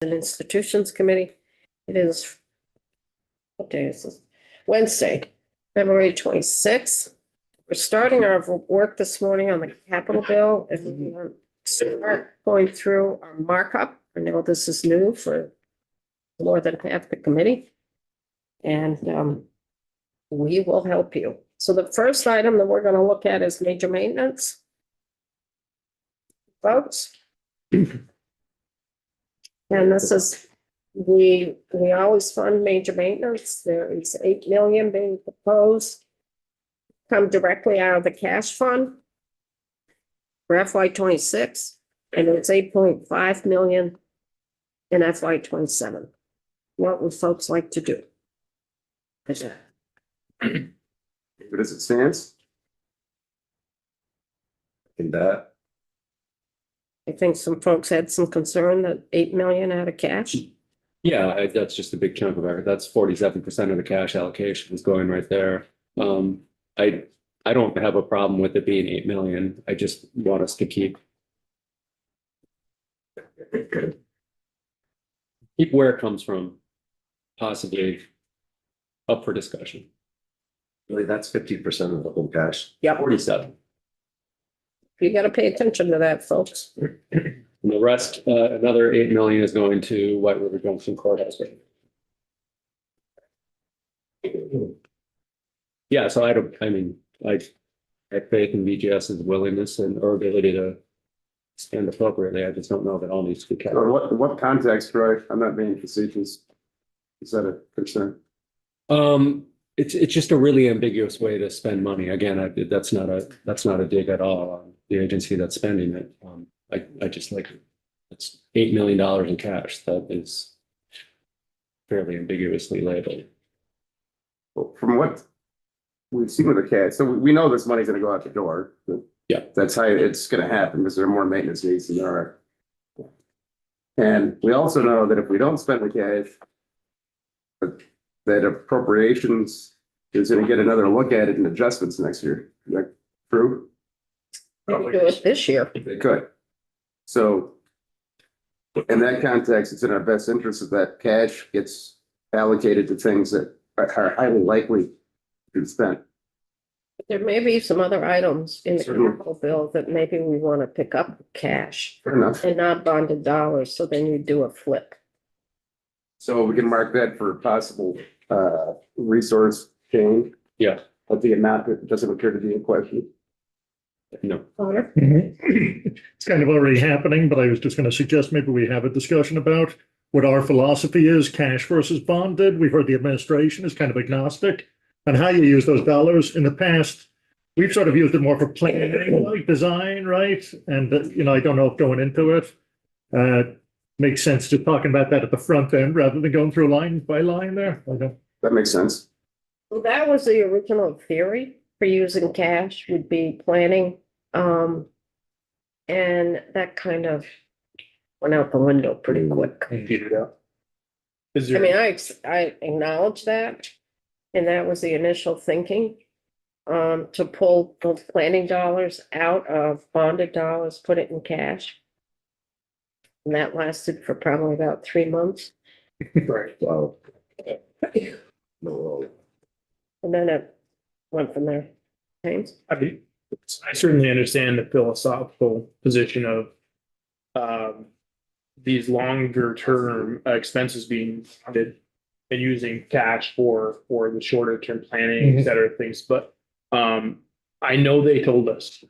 and Institutions Committee. It is, what day is this? Wednesday, February 26th. We're starting our work this morning on the capital bill and we start going through our markup. I know this is new for more than half the committee. And we will help you. So the first item that we're going to look at is major maintenance. Folks. And this is, we always fund major maintenance. There is 8 million being proposed. Come directly out of the cash fund for FY 26, and it's 8.5 million in FY 27. What would folks like to do? But as it stands? In that, I think some folks had some concern that 8 million out of cash. Yeah, that's just a big chunk of our, that's 47% of the cash allocation is going right there. I don't have a problem with it being 8 million. I just want us to keep where it comes from, possibly up for discussion. really, that's 50% of the whole cash. Yep, 47. you got to pay attention to that, folks. And the rest, another 8 million is going to White River Junction Courthouse. Yeah, so I have faith in VGS's willingness and or ability to spend appropriately. I just don't know if it all needs to be kept. Or what context, Troy? I'm not being facetious. Is that a concern? It's just a really ambiguous way to spend money. Again, that's not a dig at all on the agency that's spending it. I just like it's $8 million in cash. That is fairly ambiguously labeled. Well, from what we've seen with the CAD, so we know this money's gonna go out the door. Yeah. That's how it's gonna happen because there are more maintenance needs than there are. And we also know that if we don't spend the cash, that appropriations is gonna get another look at it in adjustments next year. Is that true? Maybe do it this year. They could. So in that context, it's in our best interest that that cash gets allocated to things that are highly likely to be spent. There may be some other items in the Certainly. capital bill that maybe we want to pick up cash Fair enough. and not bonded dollars. So then you do a flip. So we can mark that for possible resource change. Yeah. But the amount that doesn't appear to be in question. No. Connor? It's kind of already happening, but I was just going to suggest maybe we have a discussion about what our philosophy is, cash versus bonded. We've heard the administration is kind of agnostic on how you use those dollars. In the past, we've sort of used it more for planning, like design, right? And, I don't know if going into it makes sense to talking about that at the front end rather than going through line by line there. That makes sense. Well, that was the original theory for using cash would be planning. And that kind of went out the window pretty quick. Is I there, mean, I acknowledge that. And that was the initial thinking. To pull those planning dollars out of bonded dollars, put it in cash. And that lasted for probably about 3 months. right, Wow. No. And then it went from there. James? I certainly understand the philosophical position of these longer term expenses being funded and using cash for the shorter term planning, et cetera, things, but I know they told us,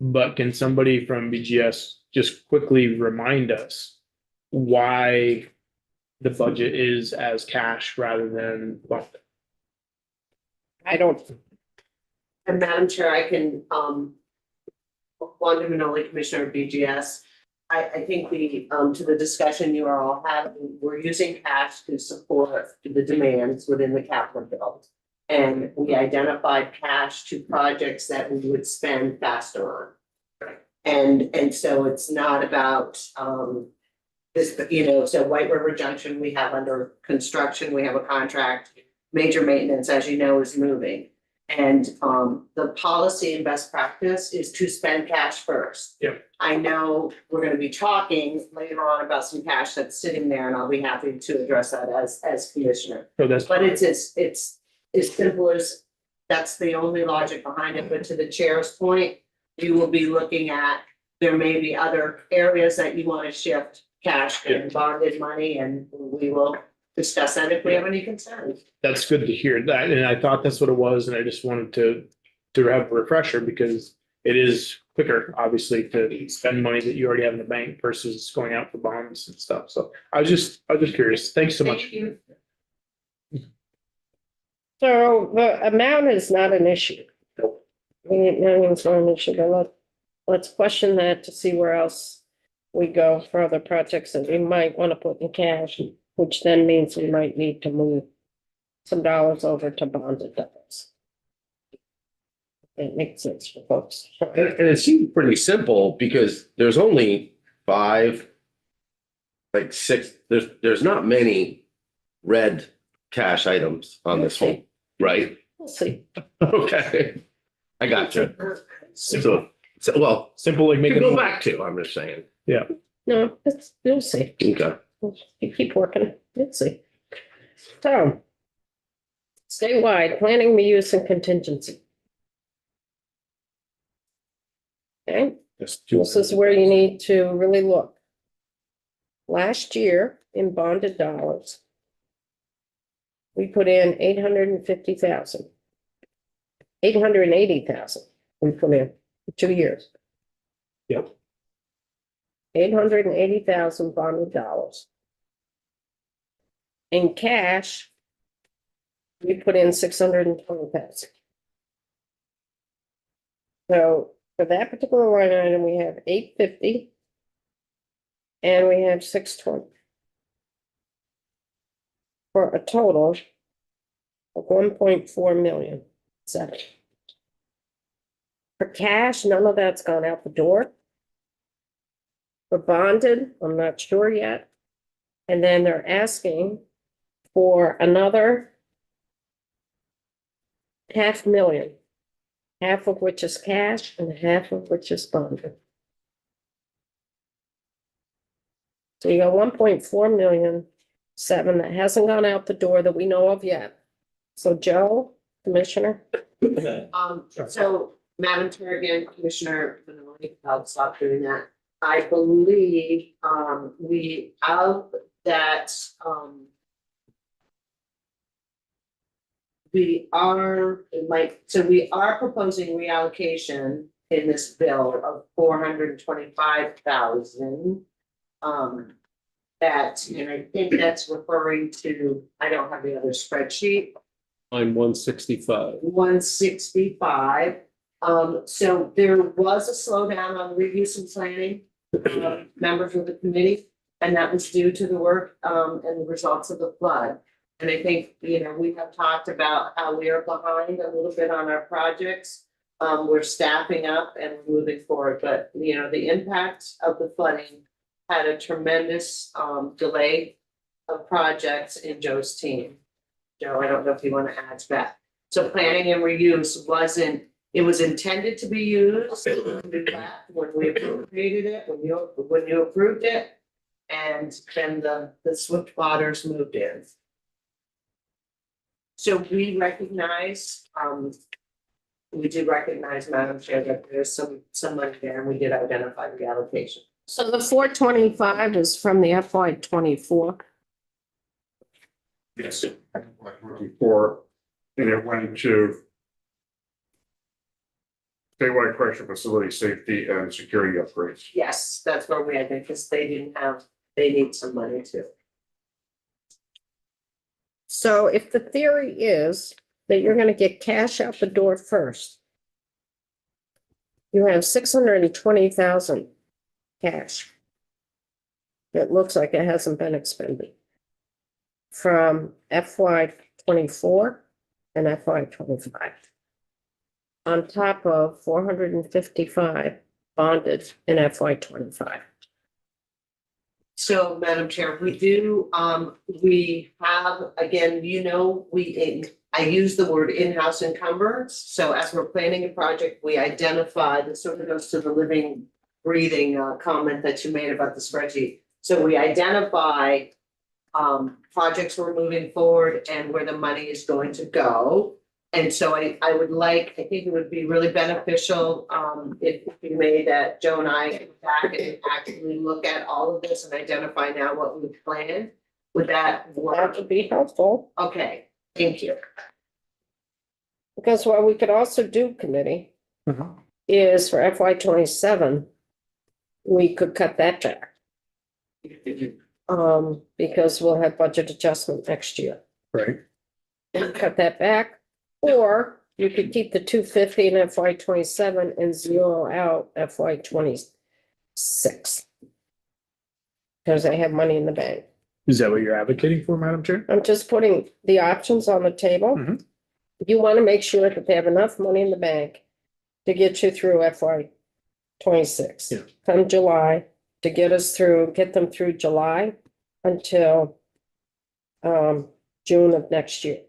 but can somebody from BGS just quickly remind us why the budget is as cash rather than bonded? I don't, And Madam Chair, I can, Wanda Manoli, Commissioner of BGS. I think to the discussion you are all having, we're using cash to support the demands within the capital bill. And we identified cash to projects that we would spend faster on. And so it's not about, this, so White River Junction, we have under construction, we have a contract. Major maintenance, as you know, is moving. And the policy and best practice is to spend cash first. Yep. I know we're gonna be talking later on about some cash that's sitting there, and I'll be happy to address that as commissioner. So that's. But it's as simple as, that's the only logic behind it, but to the chair's point, you will be looking at, there may be other areas that you wanna shift cash and bonded money, and we will discuss that if we have any concerns. That's good to hear that, and I thought that's what it was, and I just wanted to have a refresher because it is quicker, obviously, to spend money that you already have in the bank versus going out for bonds and stuff. So I was just curious. Thanks so much. Thank you. So the amount is not an issue. It's not an issue, but let's question that to see where else we go for other projects that we might want to put in cash, which then means we might need to move some dollars over to bonded dollars. It makes sense for folks. And it seemed pretty simple because there's only six, there's not many red cash items on this one, right? We'll see. Okay. I got you. So, well, Simple, like to making. go back to, I'm just saying. No, you'll see. Okay. You keep working, you'll see. So. Statewide, planning, reuse and contingency. Okay, this is where you need to really look. Last year in bonded dollars. We put in 850,000. 880,000 we put in for 2 years. Yep. 880,000 bonded dollars. In cash. We put in 620,000. So for that particular line item, we have 850. And we have 620. For a total of 1.4 million. For cash, none of that's gone out the door. For bonded, I'm not sure yet. And then they're asking for another 500,000, half of which is cash and half of which is bonded. So you got 1.4 million, 7 that hasn't gone out the door that we know of yet. So Joe, Commissioner, So Madam Chair, again, Commissioner Manoli, I'll stop doing that. I believe, we out that, we are proposing reallocation in this bill of 425,000. And I think that's referring to, I don't have the other spreadsheet, Line 165. 165. So there was a slowdown on reuse and planning, members of the committee, and that was due to the work, and the results of the flood. And I think, we have talked about how we are behind a little bit on our projects. We're staffing up and moving forward, but, the impact of the flooding had a tremendous, delay of projects in Joe's team. Joe, I don't know if you want to add to that. So planning and reuse it was intended to be used when we appropriated it, when you approved it. And then the swift waters moved in. So we do recognize, Madam Chair, that there's some money there, and we did identify the allocation. so the 425 is from the FY 24. Yes. Before, and it went to statewide correctional facility safety and security upgrades. Yes, that's where we had, because they need some money too. So if the theory is that you're gonna get cash out the door first. You have 620,000 cash. It looks like it hasn't been expended. From FY 24 and FY 25. On top of 455 bonded in FY 25. So, Madam Chair, we do, we have, again, we I use the word in-house encumbrance, so as we're planning a project, we identify, this sort of goes to the living, breathing comment that you made about the spreadsheet. So we identify projects we're moving forward and where the money is going to go. And so I would like, I think it would be really beneficial if we made that Joe and I go back and actually look at all of this and identify now what we've planned. Would that That work? would be helpful, Okay, thank you. because what we could also do, committee, Mhm. is for FY 27, we could cut that back. Because we'll have budget adjustment next year. Right. Cut that back, or you could keep the 250 in FY 27 and zero out FY 26. Because they have money in the bank. Is that what you're advocating for, Madam Chair? I'm just putting the options on the table. Mhm. You want to make sure that they have enough money in the bank to get you through FY 26. Yeah. Come July, to get us through, get them through July until June of next year,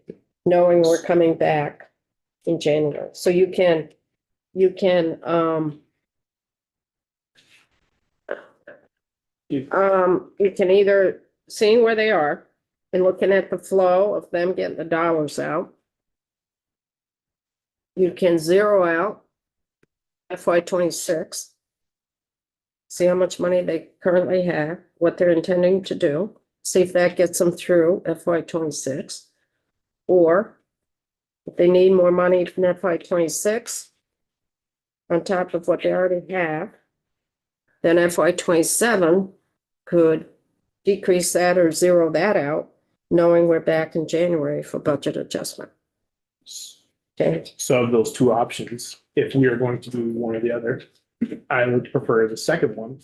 knowing we're coming back in January. So you can you can either seeing where they are and looking at the flow of them getting the dollars out. You can zero out FY 26. See how much money they currently have, what they're intending to do, see if that gets them through FY 26. Or if they need more money from FY 26 on top of what they already have, then FY 27 could decrease that or zero that out, knowing we're back in January for budget adjustment. Okay, So of those two options, if we are going to do one or the other, I would prefer the second one.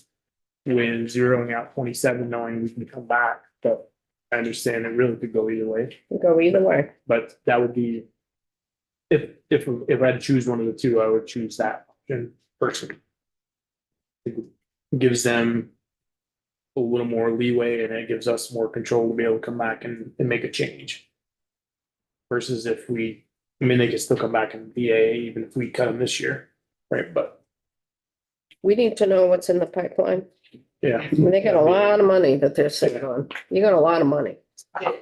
With zeroing out 27, knowing we can come back, but I understand it really could go either way, go either way. but that would be. If I had to choose one of the two, I would choose that option personally. It gives them a little more leeway and it gives us more control to be able to come back and make a change. Versus if we, I mean, they can still come back and BA even if we cut them this year, right? But We need to know what's in the pipeline. yeah. I mean, they got a lot of money that they're sitting on. You got a lot of money.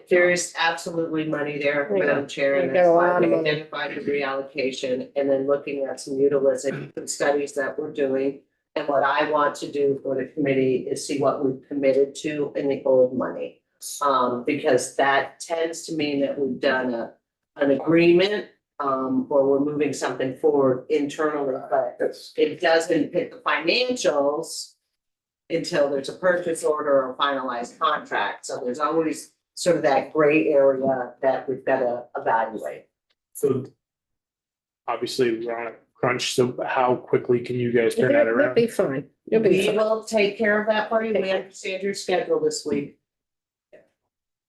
There is absolutely money there, Madam Chair, and We got a that's why lot of we money. identified the reallocation and then looking at some utilization studies that we're doing. And what I want to do for the committee is see what we've committed to in the old money. Because that tends to mean that we've done an agreement, or we're moving something forward internally, but it doesn't hit the financials until there's a purchase order or finalized contract. So there's always sort of that gray area that we've got to evaluate. So obviously we're on a crunch, so how quickly can you guys turn that You'll around? be fine. You'll be We fine. will take care of that for you. We understand your schedule this week.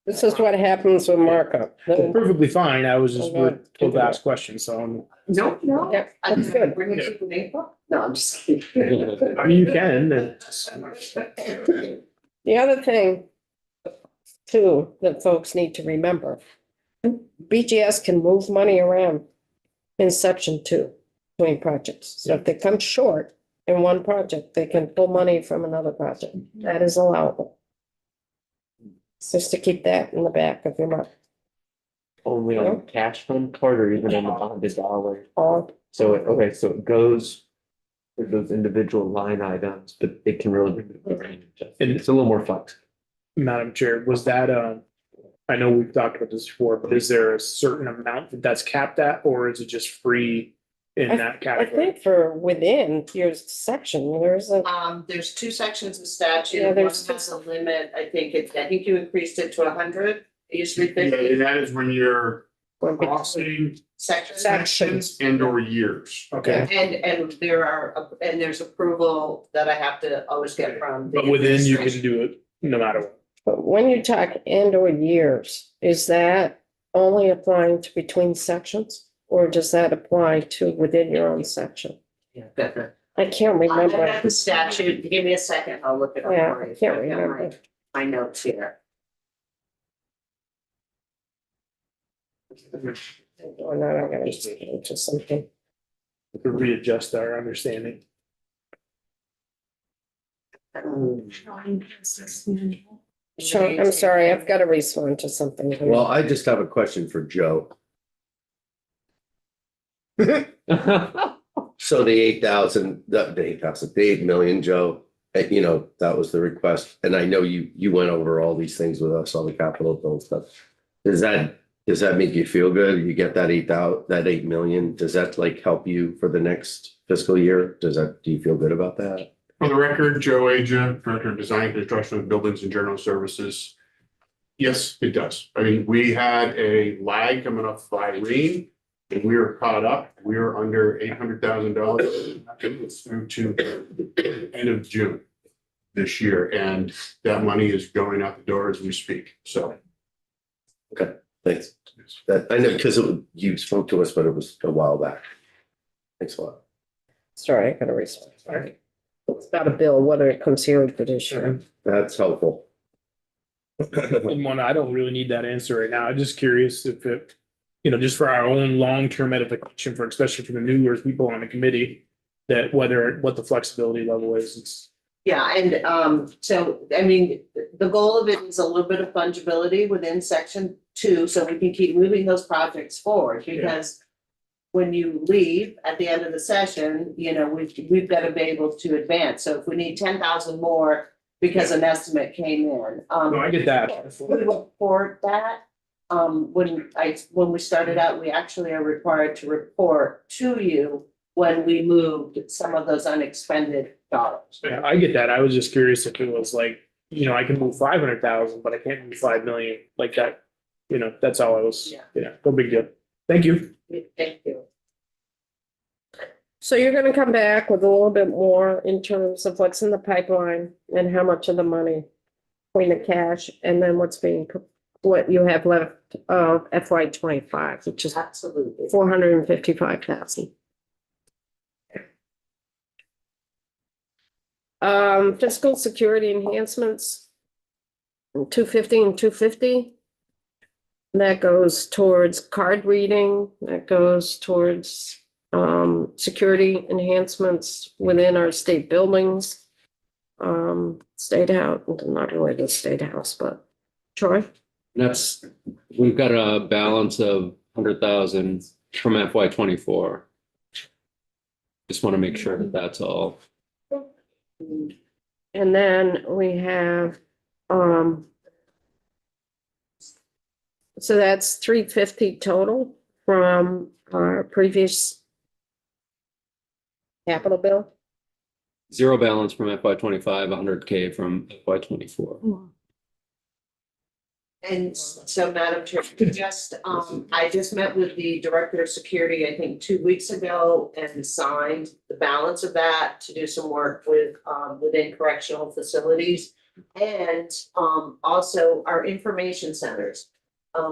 This is what happens with markup. Perfectly fine, I was just Okay. told to ask questions, so No, no. Yeah, I'm that's good. bringing it to you in April. No, I'm just kidding. I mean, you can, then. The other thing too, that folks need to remember, BGS can move money around in section 2 between projects. So if they come short in one project, they can pull money from another project. That is allowable. So just to keep that in the back of your mind. Only on the cash fund part or even on the bonded dollar? All So, okay, so it goes for those individual line items, but it can really remove the range. And- It's a little more flexible. Madam Chair, was that, I know we've talked about this before, but is there a certain amount that's capped at, or is it just free in that I category? think for within your section, there's a, There's two sections of statute. Yeah, One there's has a limit. I think you increased it to 100. It used to be Yeah, 50 and that is when you're crossing sections. sections and or years. Okay, And there's approval that I have to always get from. the but within you can administration. do it no matter what. but when you talk and or years, is that only applying to between sections? Or does that apply to within your own section? Yeah, definitely. I can't I remember. have the statute. Give me a second. I'll look it up. Yeah, for I you. can't I've got remember. My notes here. Or not, I'm gonna just into something. To readjust our understanding. Sean, I'm sorry, I've got to respond to something. here. Well, I just have a question for Joe. So the 8,000, the 8,000, the 8 million, Joe, you know, that was the request. And I know you went over all these things with us on the Capitol bill stuff. Does that make you feel good? You get that 8 million? Does that like help you for the next fiscal year? Do you feel good about that? For the record, Joe Aja, Director of Design, Construction of Buildings and General Services. Yes, it does. I mean, we had a lag coming up by Irene, and we were caught up. We were under $800,000 through to the end of June this year, and that money is going out the door as we speak. So. Thanks. That, I know, because you spoke to us, but it was a while back. Thanks a lot. Sorry, I got to respond. Sorry. It's about a bill, whether it comes here for this year. That's helpful. And one, I don't really need that answer right now. I'm just curious if it, you know, just for our own long-term edification for, especially for the newer people on the committee, that what the flexibility level is. It's Yeah, and so, I mean, the goal of it is a little bit of fungibility within section 2, so we can keep moving those projects forward, because when you leave at the end of the session, you know, we've got to be able to advance. So if we need 10,000 more because an estimate came in. no, I get that. We report that. When we started out, we actually are required to report to you when we moved some of those unexpended dollars. Yeah, I get that. I was just curious if it was like, you know, I can move 500,000, but I can't move 5 million like that. You know, that's all I was, no big deal. Thank you. Thank you. So you're gonna come back with a little bit more in terms of what's in the pipeline and how much of the money between the cash and then what you have left of FY 25, which is Absolutely. 455,000. Fiscal security enhancements. 250 and 250. That goes towards card reading, that goes towards security enhancements within our state buildings. State house, not really the state house, but Troy? We've got a balance of 100,000 from FY 24. Just want to make sure that that's all. And then we have, so that's 350 total from our previous capital bill. Zero balance from FY 25, 100K from FY 24. And so, Madam Chair, I just met with the Director of Security, I think 2 weeks ago, and signed the balance of that to do some work within correctional facilities. And also our information centers.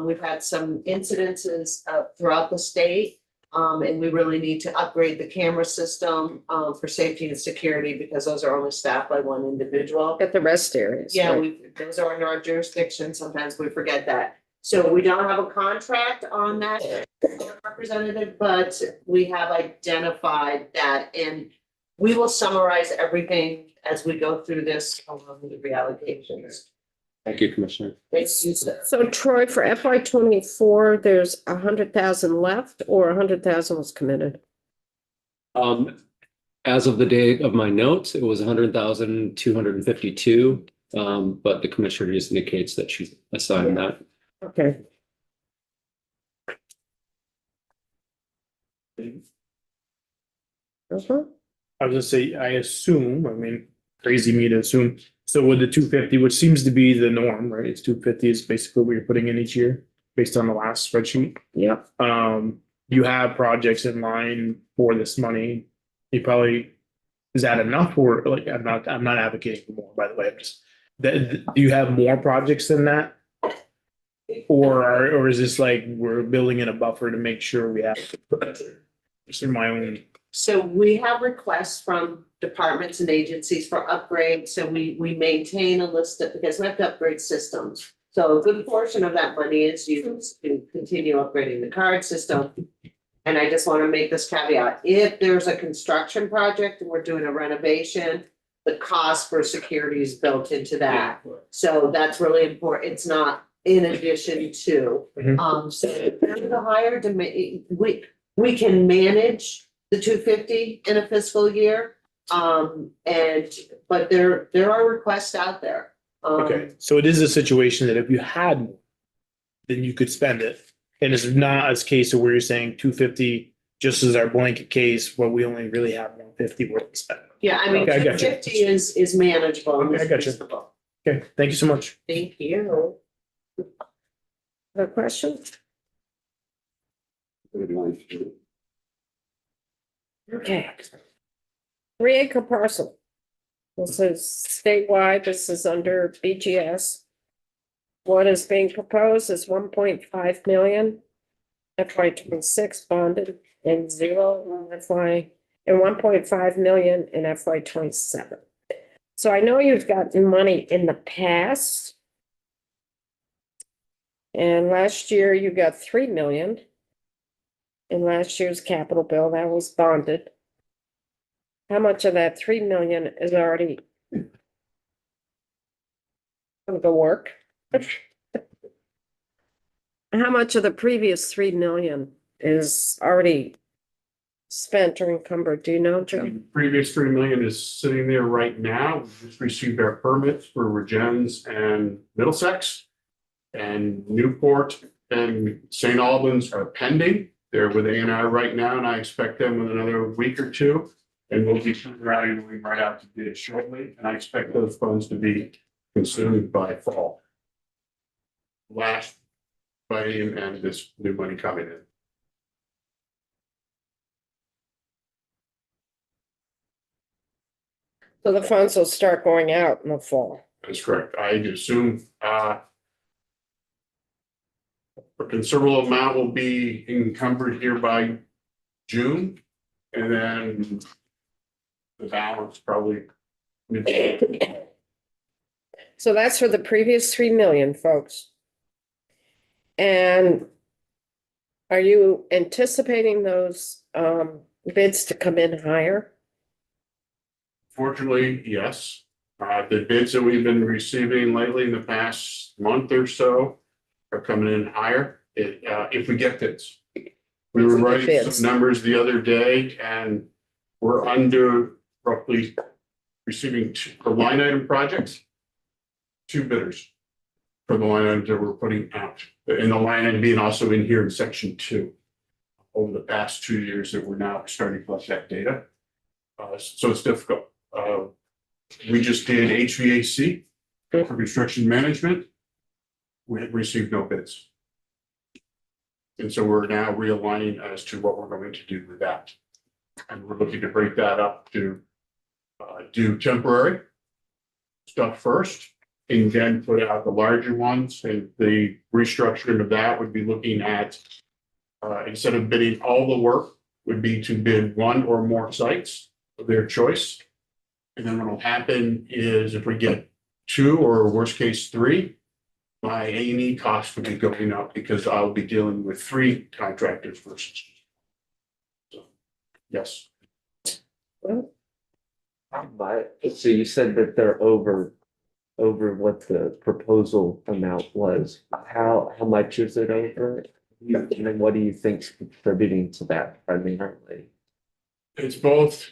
We've had some incidences throughout the state. And we really need to upgrade the camera system for safety and security, because those are only staffed by one individual. At the rest areas. Yeah, right? those are under our jurisdiction. Sometimes we forget that. So we don't have a contract on that representative, but we have identified that, and we will summarize everything as we go through this along with the reallocations. Thank you, Commissioner. Thank you, sir. So Troy, for FY 24, there's 100,000 left or 100,000 was committed? As of the date of my notes, it was 100,252. But the commissioner just indicates that she assigned that. Okay. Uh-huh. I was gonna say, I assume, I mean, crazy me to assume. So with the 250, which seems to be the norm, right? It's 250 is basically what you're putting in each year based on the last spreadsheet. Yep. You have projects in line for this money. You probably, is that enough, or like, I'm not advocating for more, by the way. I'm just, do you have more projects than that? Or is this like we're building in a buffer to make sure we have, just in my own. So we have requests from departments and agencies for upgrades, so we maintain a list of, because we have to upgrade systems. So a good portion of that money is used to continue upgrading the card system. And I just want to make this caveat, if there's a construction project and we're doing a renovation, the cost for security is built into that. So that's really important. It's not in addition to. Mhm. So if there's a higher demand, we can manage the 250 in a fiscal year. But there are requests out there. Okay, so it is a situation that if you had more, then you could spend it. And it's not a case of where you're saying 250 just as our blanket case, but we only really have 150 worth to spend. Yeah, I mean, Okay, I got you. 250 is manageable. and Okay, I got you. reasonable. Okay, thank you so much. Thank you. Other questions? Okay. 3 acre parcel. This is statewide, this is under BGS. What is being proposed is 1.5 million. FY 26 bonded and 0 FY, and 1.5 million in FY 27. So I know you've gotten money in the past. And last year you got 3 million. In last year's capital bill, that was bonded. How much of that 3 million is already gonna go work? How much of the previous 3 million is already spent or encumbered? Do you know, Joe? The previous 3 million is sitting there right now. We just received our permits for Regens and Middlesex. And Newport and St. Albans are pending. They're with A&R right now, and I expect them in another week or two. And we'll be moving right out to bid shortly, and I expect those funds to be consumed by fall. Last biennium and this new money coming in. So the funds will start going out in the fall. That's correct. I assume, a considerable amount will be encumbered here by June, and then the balance probably mid. So that's for the previous 3 million, folks. And are you anticipating those bids to come in higher? Fortunately, yes. The bids that we've been receiving lately in the past month or so are coming in higher, if we get bids. We were If we get running bids. some numbers the other day, and we're under roughly receiving for line item projects, 2 bidders for the line items that we're putting out. And the line item being also in here in section 2 over the past 2 years that we're now starting to collect that data. So it's difficult. We just did HVAC for construction management. We had received no bids. And so we're now realigning as to what we're going to do with that. And we're looking to break that up to do temporary stuff first, and then put out the larger ones. And the restructuring of that would be looking at, instead of bidding all the work, would be to bid 1 or more sites of their choice. And then what will happen is if we get 2 or worst case 3, my A&E cost would be going up because I'll be dealing with 3 contractors versus. So, yes. Well, So you said that they're over what the proposal amount was. How much is it over? And then what do you think's contributing to that primarily? It's both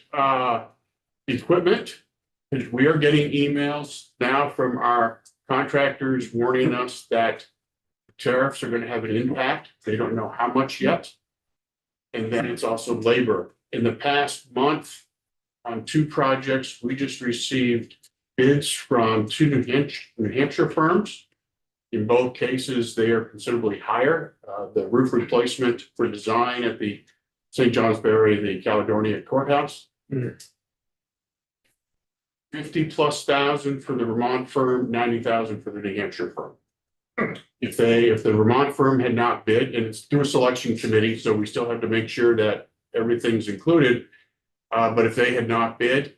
equipment, because we are getting emails now from our contractors warning us that tariffs are going to have an impact. They don't know how much yet. And then it's also labor. In the past month, on 2 projects, we just received bids from 2 New Hampshire firms. In both cases, they are considerably higher. The roof replacement for design at the St. Johnsbury, the Caledonia Courthouse. 50,000+ for the Vermont firm, 90,000 for the New Hampshire firm. If the Vermont firm had not bid, and it's through a selection committee, so we still have to make sure that everything's included. But if they had not bid,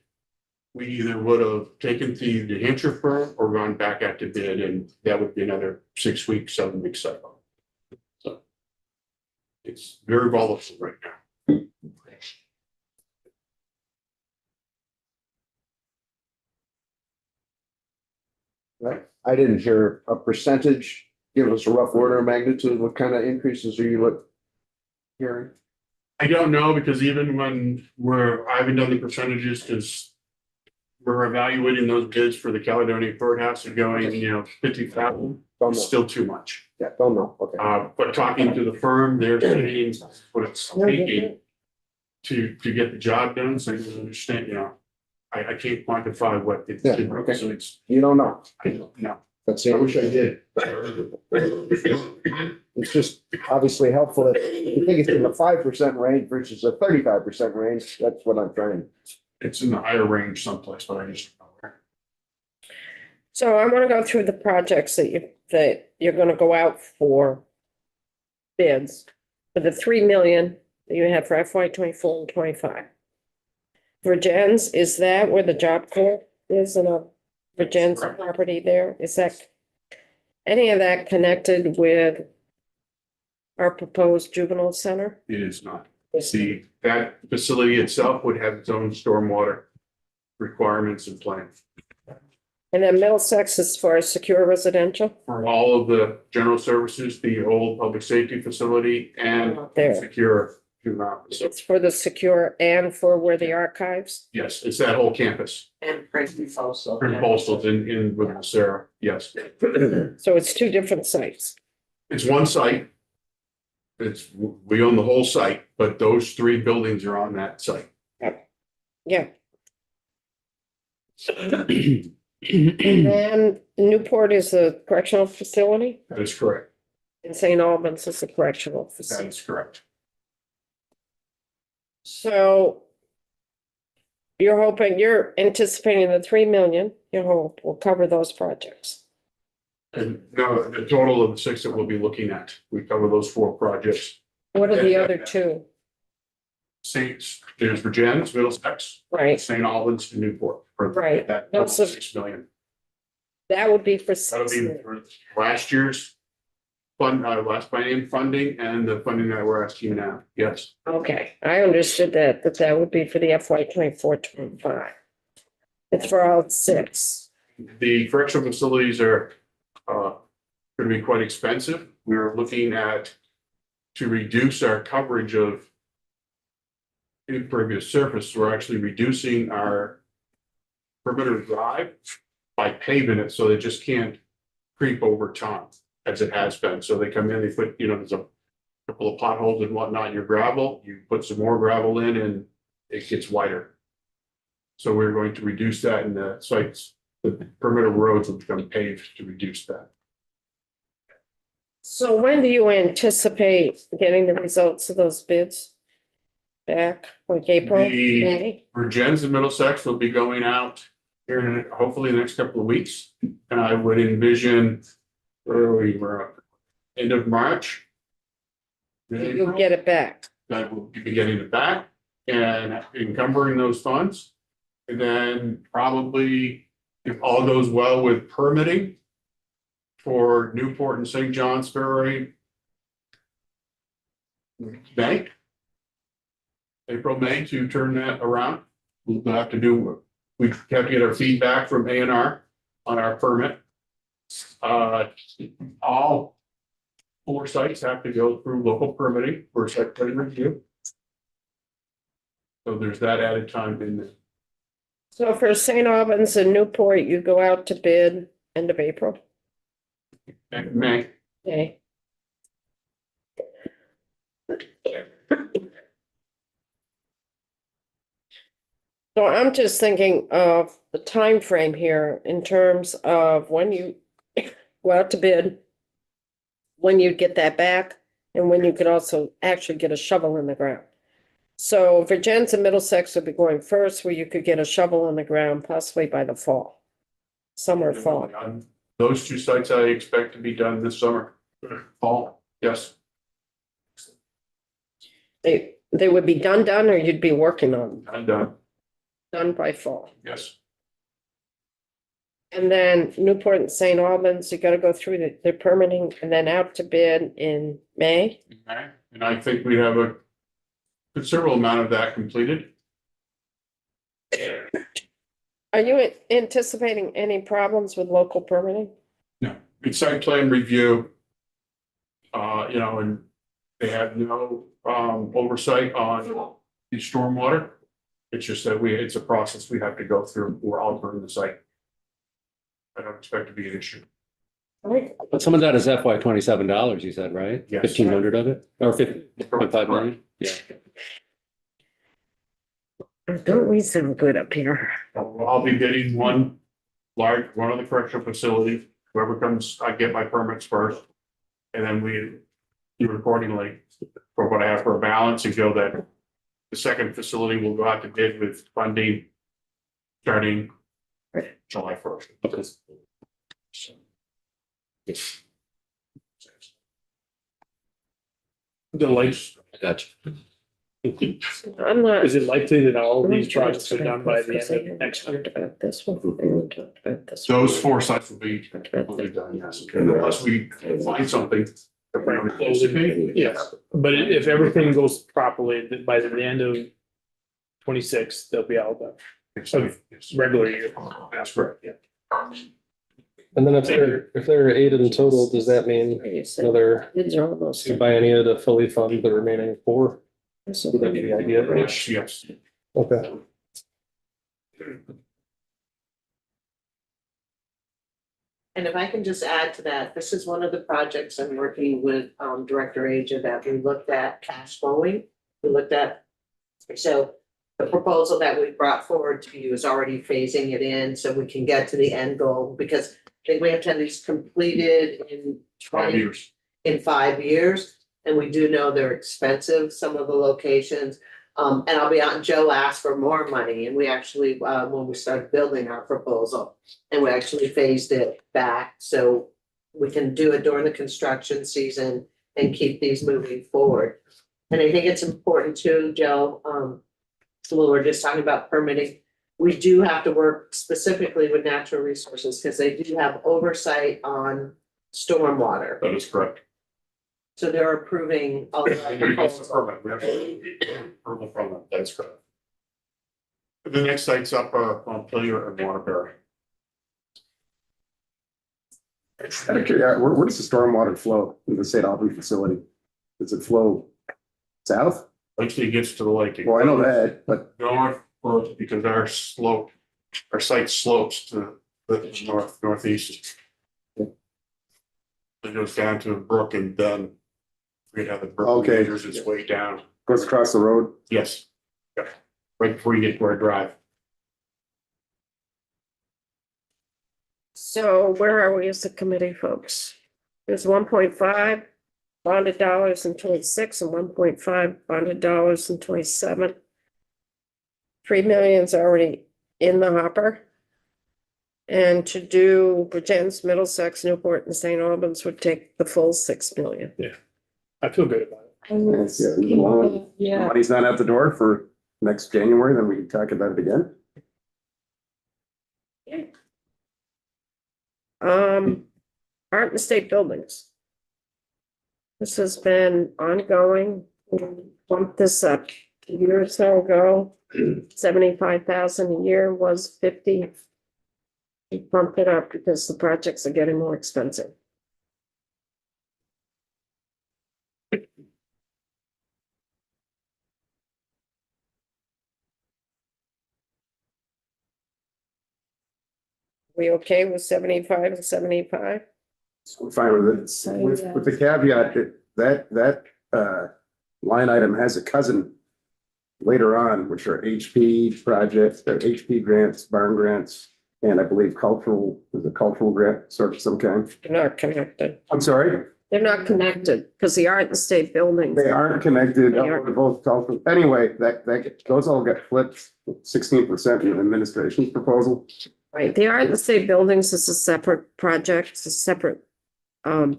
we either would have taken the New Hampshire firm or gone back out to bid, and that would be another 6 weeks, 7 week cycle. So it's very volatile right now. Right. I didn't hear a percentage. Give us a rough order of magnitude. What kind of increases are you hearing? I don't know, because even when I haven't done the percentages, because we're evaluating those bids for the Caledonia Courthouse and going, 50,000, Don't it's know. still too much. Yeah, don't know. Okay. But talking to the firm, they're saying what it's taking to get the job done, so you understand, I can't quantify what it's, Yeah, okay. so it's, You don't know. I don't know. That's I it. wish I did. It's just obviously helpful if you think it's in the 5% range versus a 35% range. That's what I'm trying. It's in the higher range someplace, but I just don't know where. So I want to go through the projects that you're going to go out for bids for the 3 million that you have for FY 24 and 25. Virgins, is that where the Job Corps is in a Virgins Correct. property there? Is that any of that connected with our proposed juvenile center? It is not. That facility itself would have its own stormwater requirements and plans And then Middlesex as far as secure residential? for all of the general services, the old public safety facility and There. secure juvenile facility. It's for the secure and for where the archives? Yes, it's that whole campus. And Princeton also. Print postals in with Sarah, yes. So it's two different sites. It's one site. We own the whole site, but those 3 buildings are on that site. Yeah. And then Newport is a correctional facility That is correct. and St. Albans is a correctional That facility. is correct. So you're anticipating the 3 million, you hope will cover those projects. And no, the total of the 6 that we'll be looking at, we cover those 4 projects. What are the other two? There's Virgins, Middlesex, Right, St. Albans, and Newport. For Right. That, Those that's are- 6 million. that would be for That'll 6 be million. for last year's last biennium funding and the funding that we're asking now. Yes. Okay, I understood that would be for the FY 24-25. It's for all 6. The correctional facilities are going to be quite expensive. We're looking at to reduce our coverage of impervious surface. We're actually reducing our perimeter drive by paving it so they just can't creep over time as it has been. So they come in, they put, there's a couple of potholes and whatnot in your gravel. You put some more gravel in and it gets wider. So we're going to reduce that in the sites. The perimeter roads will become paved to reduce that. So when do you anticipate getting the results of those bids back? Like April, The- May? Virgins and Middlesex will be going out here in hopefully the next couple of weeks. And I would envision we're end of March. You'll get it back. That will be getting it back and encumbering those funds. And then probably, if all goes well with permitting for Newport and St. John's Ferry, May, April, May to turn that around. We'll have to do, we have to get our feedback from A&R on our permit. All 4 sites have to go through local permitting for site plan review. So there's that added time in there. So for St. Albans and Newport, you go out to bid end of April? And May, Okay. So I'm just thinking of the time frame here in terms of when you go out to bid, when you get that back, and when you could also actually get a shovel in the ground. So Virgins and Middlesex would be going first, where you could get a shovel in the ground possibly by the fall. Summer, fall. those 2 sites I expect to be done this summer. Fall, yes. They would be done, or you'd be working on, I'm done, done by fall. yes. And then Newport and St. Albans, you gotta go through the permitting and then out to bid in May. Okay, and I think we have a considerable amount of that completed. Are you anticipating any problems with local permitting? No, it's site plan review. And they have no oversight on the stormwater. It's just that it's a process we have to go through. We're altering the site. I don't expect to be an issue. But some of that is FY $27, you said, right? Yes. 1,500 of it, or 50.5 million? Yeah. Don't we sound good up here? I'll be getting one of the correctional facilities, whoever comes, I get my permits first. And then we do accordingly for what I have for a balance and go that the second facility will go out to bid with funding starting July 1st. Okay. The lights, I got you. I'm not. is it likely that all of these projects are done by the end of next year? Talked about this one, and we talked about this one. Those 4 sites will be Talked about will be this. done, yes. Unless we find something that we don't anticipate. Yes, but if everything goes properly, then by the end of 26, they'll be all done. Yes. Regular year. That's correct, yeah. And then if there are 8 in total, does that mean You said another bids are almost. biennia to fully fund the remaining 4? So Would that be the idea? Yes, yes. Okay. And if I can just add to that, this is one of the projects I'm working with Director Aja that we looked at cash flowing. We looked at, so the proposal that we brought forward to you is already phasing it in so we can get to the end goal, because I think we have to have these completed in 5 years. in 5 years. And we do know they're expensive, some of the locations. And I'll be out, Joe asked for more money, and we actually, when we started building our proposal, and we actually phased it back, so we can do it during the construction season and keep these moving forward. And I think it's important too, Joe, when we're just talking about permitting, we do have to work specifically with natural resources, because they do have oversight on stormwater. That is correct. So they're approving all the We have approval from them, that's correct. The next sites up are Montpelier and Waterbury. Out of curiosity, where does the stormwater flow in the St. Albans facility? Does it flow south? Actually gets to the lake. Well, I know that, but North, or because our site slopes to the northeast. It goes down to a brook and then we have the brook Okay. measures its way down. goes across the road. Yes. Yeah. Right before you get to our drive. So where are we as a committee, folks? There's 1.5 bonded dollars in 26 and 1.5 bonded dollars in 27. 3 million's already in the hopper. And to do Bridgeton's, Middlesex, Newport, and St. Albans would take the full 6 million. I feel good about it. Yeah, well, money's not out the door for next January, then we can talk about it again. Art and State Buildings. This has been ongoing. We bumped this up a year or so ago. 75,000 a year was 50. We bumped it up because the projects are getting more expensive. We okay with 75 and 75? So we're fine with it. With the caveat that line item has a cousin later on, which are HP projects, HP grants, barn grants, and I believe there's a cultural grant, sort of some kind. They're not connected. I'm sorry, They're not connected because the Art and State Buildings. they aren't connected. They aren't. They're both cultural. Anyway, those all got flipped 16% in the administration's proposal. Right, the Art and State Buildings is a separate project, it's a separate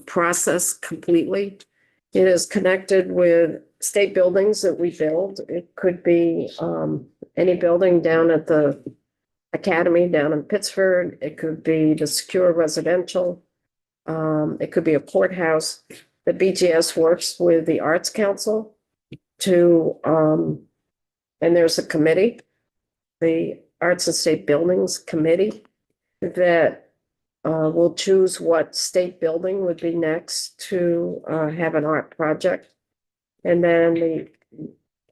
process completely. It is connected with state buildings that we build. It could be any building down at the Academy down in Pittsford. It could be the secure residential. It could be a courthouse. The BGS works with the Arts Council to, and there's a committee, the Arts and State Buildings Committee, that will choose what state building would be next to have an art project. And then the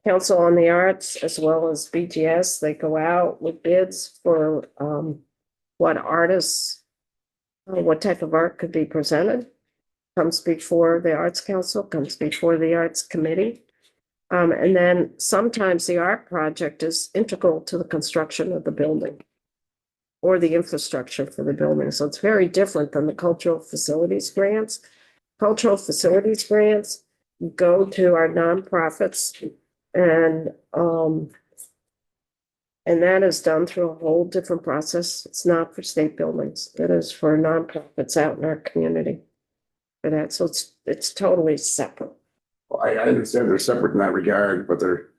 Council on the Arts, as well as BGS, they go out with bids for what artists, what type of art could be presented. Comes before the Arts Council, comes before the Arts Committee. And then sometimes the art project is integral to the construction of the building or the infrastructure for the building. So it's very different than the cultural facilities grants. Cultural facilities grants go to our nonprofits, and that is done through a whole different process. It's not for state buildings. It is for nonprofits out in our community. For that, so it's totally separate. Well, I understand they're separate in that regard, but they're.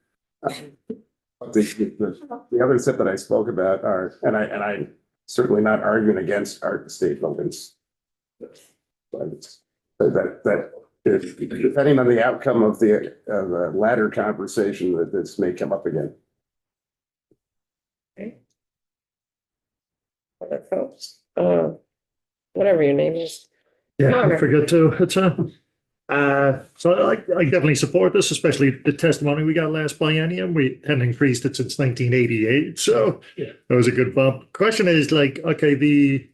But the other set that I spoke about are, and I'm certainly not arguing against art and state buildings. But that if, depending on the outcome of the latter conversation, that this may come up again. Other folks, whatever your name is. Yeah, Connor. I forget to, it's so I definitely support this, especially the testimony we got last biennium. We hadn't increased it since 1988, so that was a good bump. Question is like, okay, the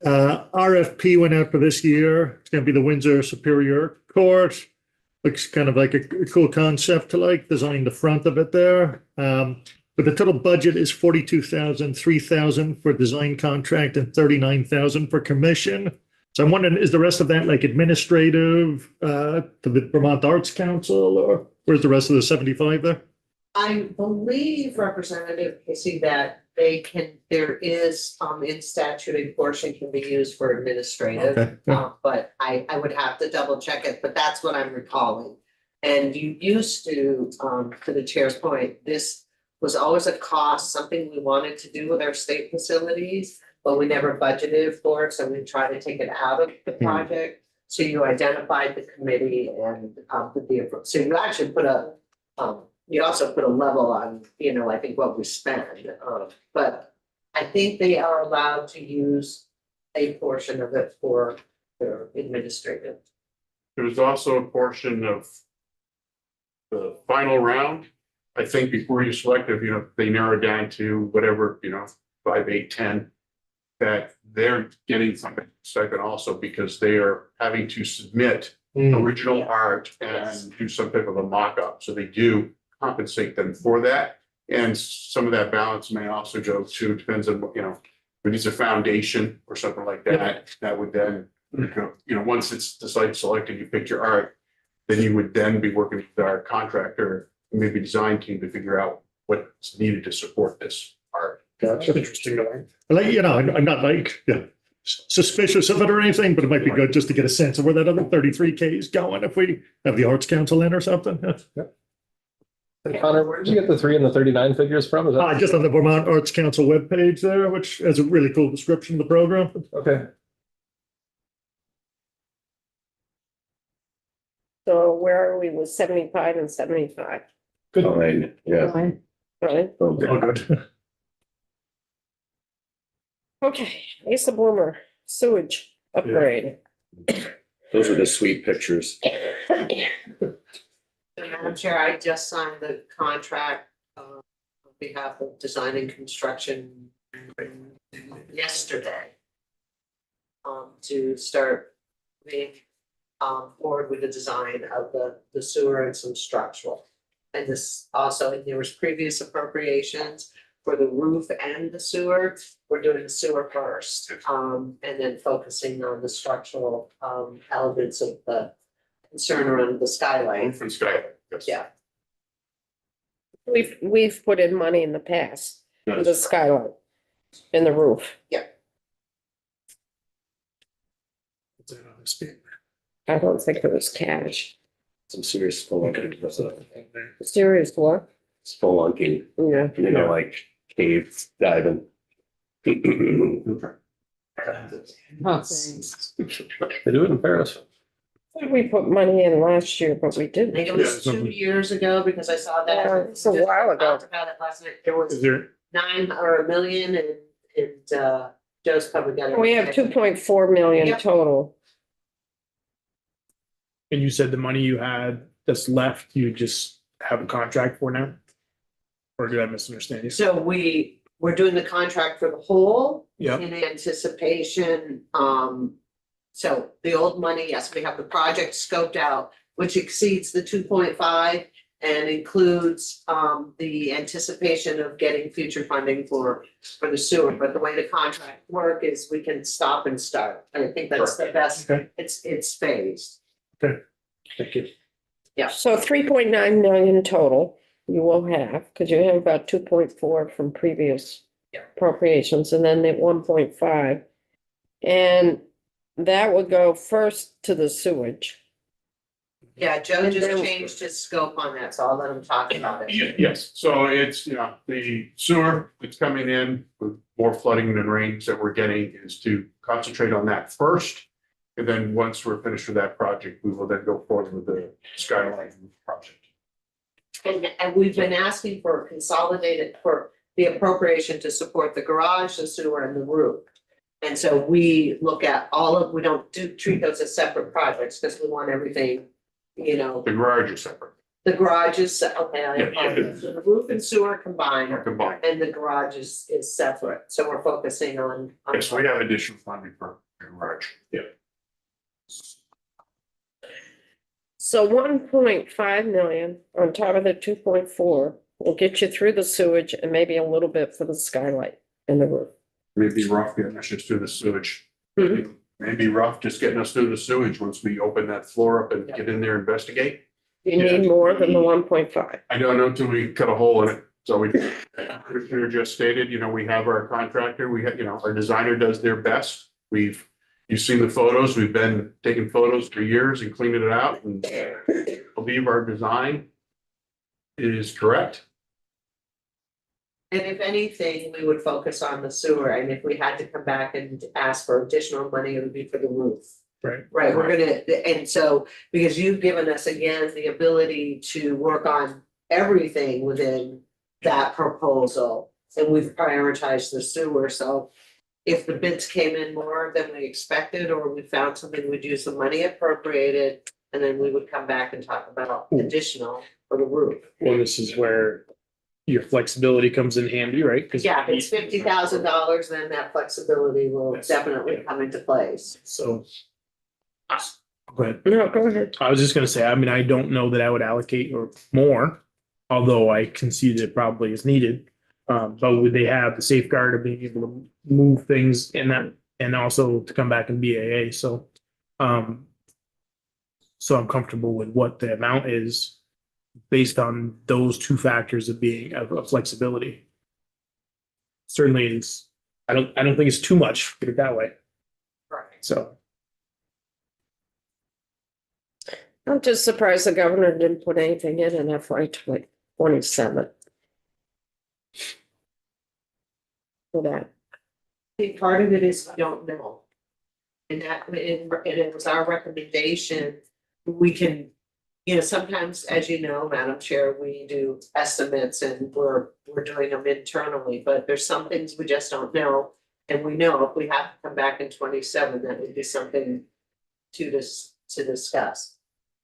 RFP went out for this year. It's gonna be the Windsor Superior Court. Looks kind of like a cool concept to like design the front of it there. But the total budget is 42,000, 3,000 for design contract and 39,000 for commission. So I'm wondering, is the rest of that like administrative to the Vermont Arts Council, or where's the rest of the 75 there? I believe Representative Casey that they can, there is, in statute, a portion can be used for administrative. Okay, yeah. But I would have to double check it, but that's what I'm recalling. And you used to the chair's point, this was always a cost, something we wanted to do with our state facilities, but we never budgeted for it, so we tried to take it out of the project. So you identified the committee and so you actually put you also put a level on, I think what we spend. But I think they are allowed to use a portion of it for their administrative. There's also a portion of the final round. I think before you select, if they narrow down to whatever, 5, 8, 10, that they're getting something second also because they are having to submit original art and do some type of a mock-up. So they do compensate them for that. And some of that balance may also go to, depends on, if it's a foundation or something like that, that would then, once it's decided selected, you pick your art, then you would then be working with our contractor, maybe design team to figure out what's needed to support this art. Gotcha. Interesting to learn. Like, I'm not like suspicious of it or anything, but it might be good just to get a sense of where that other 33K is going if we have the Arts Council in or something. And Connor, where did you get the 3 and the 39 figures from? Is that Just on the Vermont Arts Council webpage there, which has a really cool description of the program. okay? So where are we with 75 and 75? Fine, yeah. Right. Oh, good. Okay, Asa Bloomer, sewage upgrade. Those are the sweet pictures. Madam Chair, I just signed the contract on behalf of design and construction yesterday. To start moving forward with the design of the sewer and some structural. And this also, there was previous appropriations for the roof and the sewer. We're doing the sewer first, and then focusing on the structural elements of the concern around the skylight. Roof and skylight, yes. Yeah. We've put in money in the past for the skylight and the roof. I don't think it was cash. Some serious spelunking. Serious what? Spelunking, Yeah. like cave diving. They do it in Paris. We put money in last year, but we I didn't. think it was 2 years ago because I saw that. Yeah, it's a while ago. Talked about it last night. There Is was there, 9 or 1 million and Joe's probably got it. We have 2.4 million Yep. total. and you said the money you had that's left, you just have a contract for now? Or did I misunderstand you? So we're doing the contract for the whole. Yep. In anticipation, so the old money, yes, we have the project scoped out, which exceeds the 2.5. And includes the anticipation of getting future funding for the sewer, but the way the contract work is we can stop and start. And I think that's the best, Okay. it's phased. Thank you. So 3.9 million total you will have, because you have about 2.4 from previous appropriations, and then the 1.5. And that would go first to the sewage. Yeah, Joe And just then- changed his scope on that, so I'll let him talk about it. Yes, so it's, the sewer that's coming in with more flooding than rains that we're getting is to concentrate on that first. And then once we're finished with that project, we will then go forward with the skyline project. And we've been asking for consolidated, for the appropriation to support the garage, the sewer and the roof. And so we look at we don't treat those as separate projects because we want everything, The garage is separate, the garage is, okay, I Yeah. apologize. So the roof and sewer combined. they're combined. And the garage is separate, so we're focusing on. Yes, we have additional funding for the garage. Yeah. So 1.5 million on top of the 2.4 will get you through the sewage and maybe a little bit for the skylight and the roof. Maybe rough getting us just through the sewage. Mhm. Maybe rough just getting us through the sewage once we open that floor up and get in there, and investigate. You need more than the 1.5. I don't know till we cut a hole in it. So Commissioner just stated, we have our contractor, we have, our designer does their best. You've seen the photos. We've been taking photos for years and cleaning it out and believe our design is correct. And if anything, we would focus on the sewer, and if we had to come back and ask for additional money, it would be for the roof. Right. Right, we're gonna, and so, because you've given us again the ability to work on everything within that proposal. And we've prioritized the sewer, so if the bids came in more than we expected, or we found something, we'd use the money appropriated. And then we would come back and talk about additional for the roof. Well, this is where your flexibility comes in handy, right? 'Cause Yeah, if it's $50,000, then that flexibility will Yes. definitely come into place. So. Go ahead. No, go ahead. I was just gonna say, I mean, I don't know that I would allocate or more, although I concede it probably is needed. But would they have the safeguard of being able to move things in that and also to come back in BAA? So, so I'm comfortable with what the amount is based on those two factors of being of flexibility. Certainly is, I don't think it's too much, put it that way. Right. So. I'm just surprised the governor didn't put anything in FY 27. For that. I think part of it is we don't know. And it was our recommendation, we can, sometimes, as you know, Madam Chair, we do estimates and we're doing them internally, but there's some things we just don't know. And we know if we have to come back in 27, that would be something to discuss.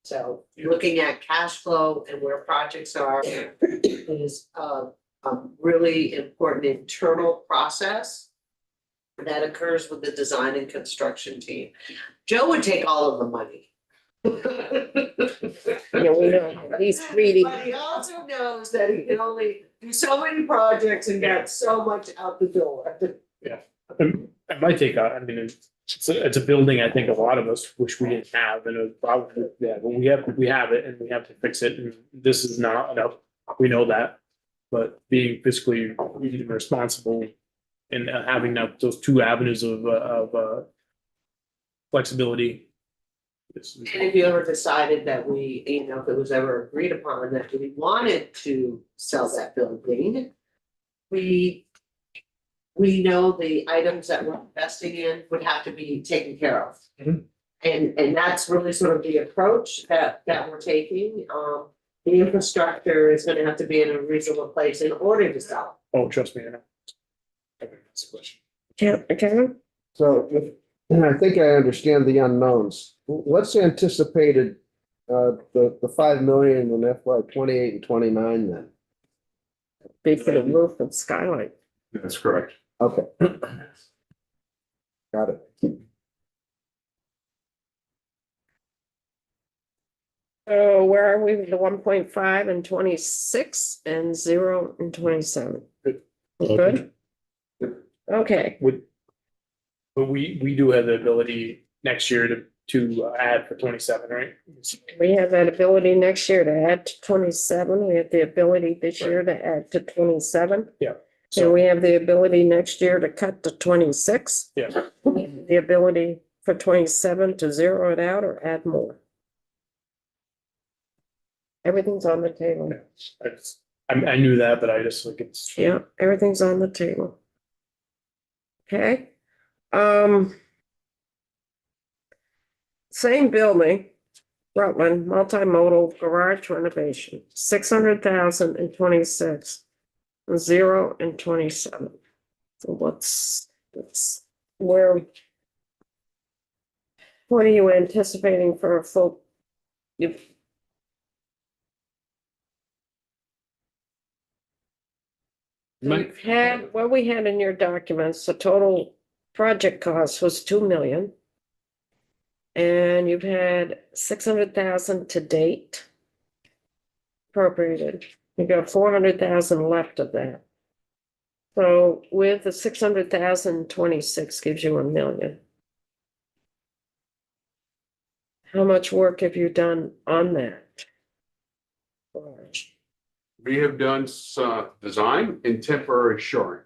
So looking at cash flow and where projects are is a really important internal process that occurs with the design and construction team. Joe would take all of the money. Yeah, we know, he's reading. But he also knows that he can only do so many projects and get so much out the door. And my take on, I mean, it's a building I think a lot of us wish we didn't have, and it probably, yeah, but we have it and we have to fix it, and this is not enough, we know that. But being fiscally responsible and having those two avenues of flexibility. And if you ever decided that we, if it was ever agreed upon that we wanted to sell that building, we know the items that we're investing in would have to be taken care of. Mhm. And that's really sort of the approach that we're taking. The infrastructure is gonna have to be in a reasonable place in order to sell. Oh, trust me, I know. Okay, that's the question. Kevin? So and I think I understand the unknowns. What's anticipated, the 5 million in FY 28 and 29 then? Be for the roof and skylight. That's correct. Okay. Got it. So where are we with the 1.5 and 26 and 0 and 27? Good. Good? Okay, But we do have the ability next year to add for 27, right? we have that ability next year to add to 27. We have the ability this year to add to 27. Yeah. And So, we have the ability next year to cut to 26. yeah, We have the ability for 27 to zero it out or add more. Everything's on the table. I knew that, but I just like it's. Yeah, everything's on the table. Okay. Same building, Rutland, multimodal garage renovation, 600,000 and 26, 0 and 27. So what's where? What are you anticipating for a full? You've had, what we had in your documents, the total project cost was 2 million. And you've had 600,000 to date appropriated. You got 400,000 left of that. So with the 600,000, 26 gives you 1 million. How much work have you done on that? We have done some design and temporary shoring.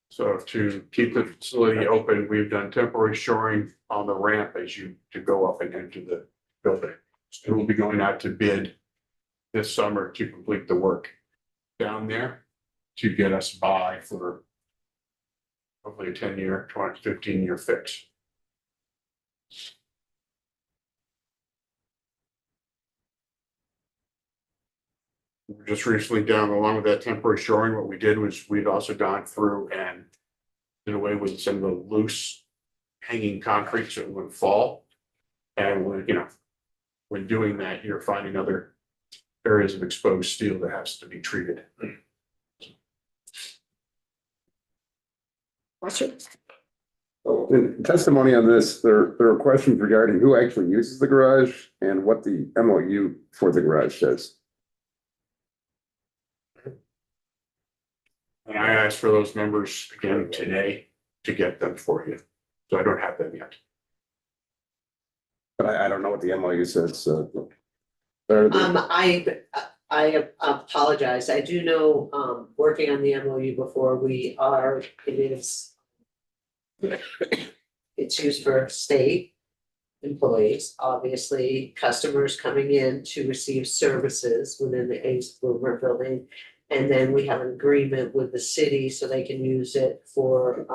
So to keep the facility open, we've done temporary shoring on the ramp as you to go up and into the building. So we'll be going out to bid this summer to complete the work down there to get us by for hopefully a 10-year, 15-year fix. Just recently down along with that temporary shoring, what we did was we'd also gone through and did away with some of the loose hanging concrete so it wouldn't fall. And when doing that, you're finding other areas of exposed steel that has to be treated. Questions? In testimony on this, there are questions regarding who actually uses the garage and what the MOU for the garage says. And I asked for those numbers again today to get them for you. So I don't have them yet. But I don't know what the MOU says, so. I apologize. I do know, working on the MOU before, it's used for state employees, obviously, customers coming in to receive services within the Ace Bloomer building. And then we have an agreement with the city so they can use it for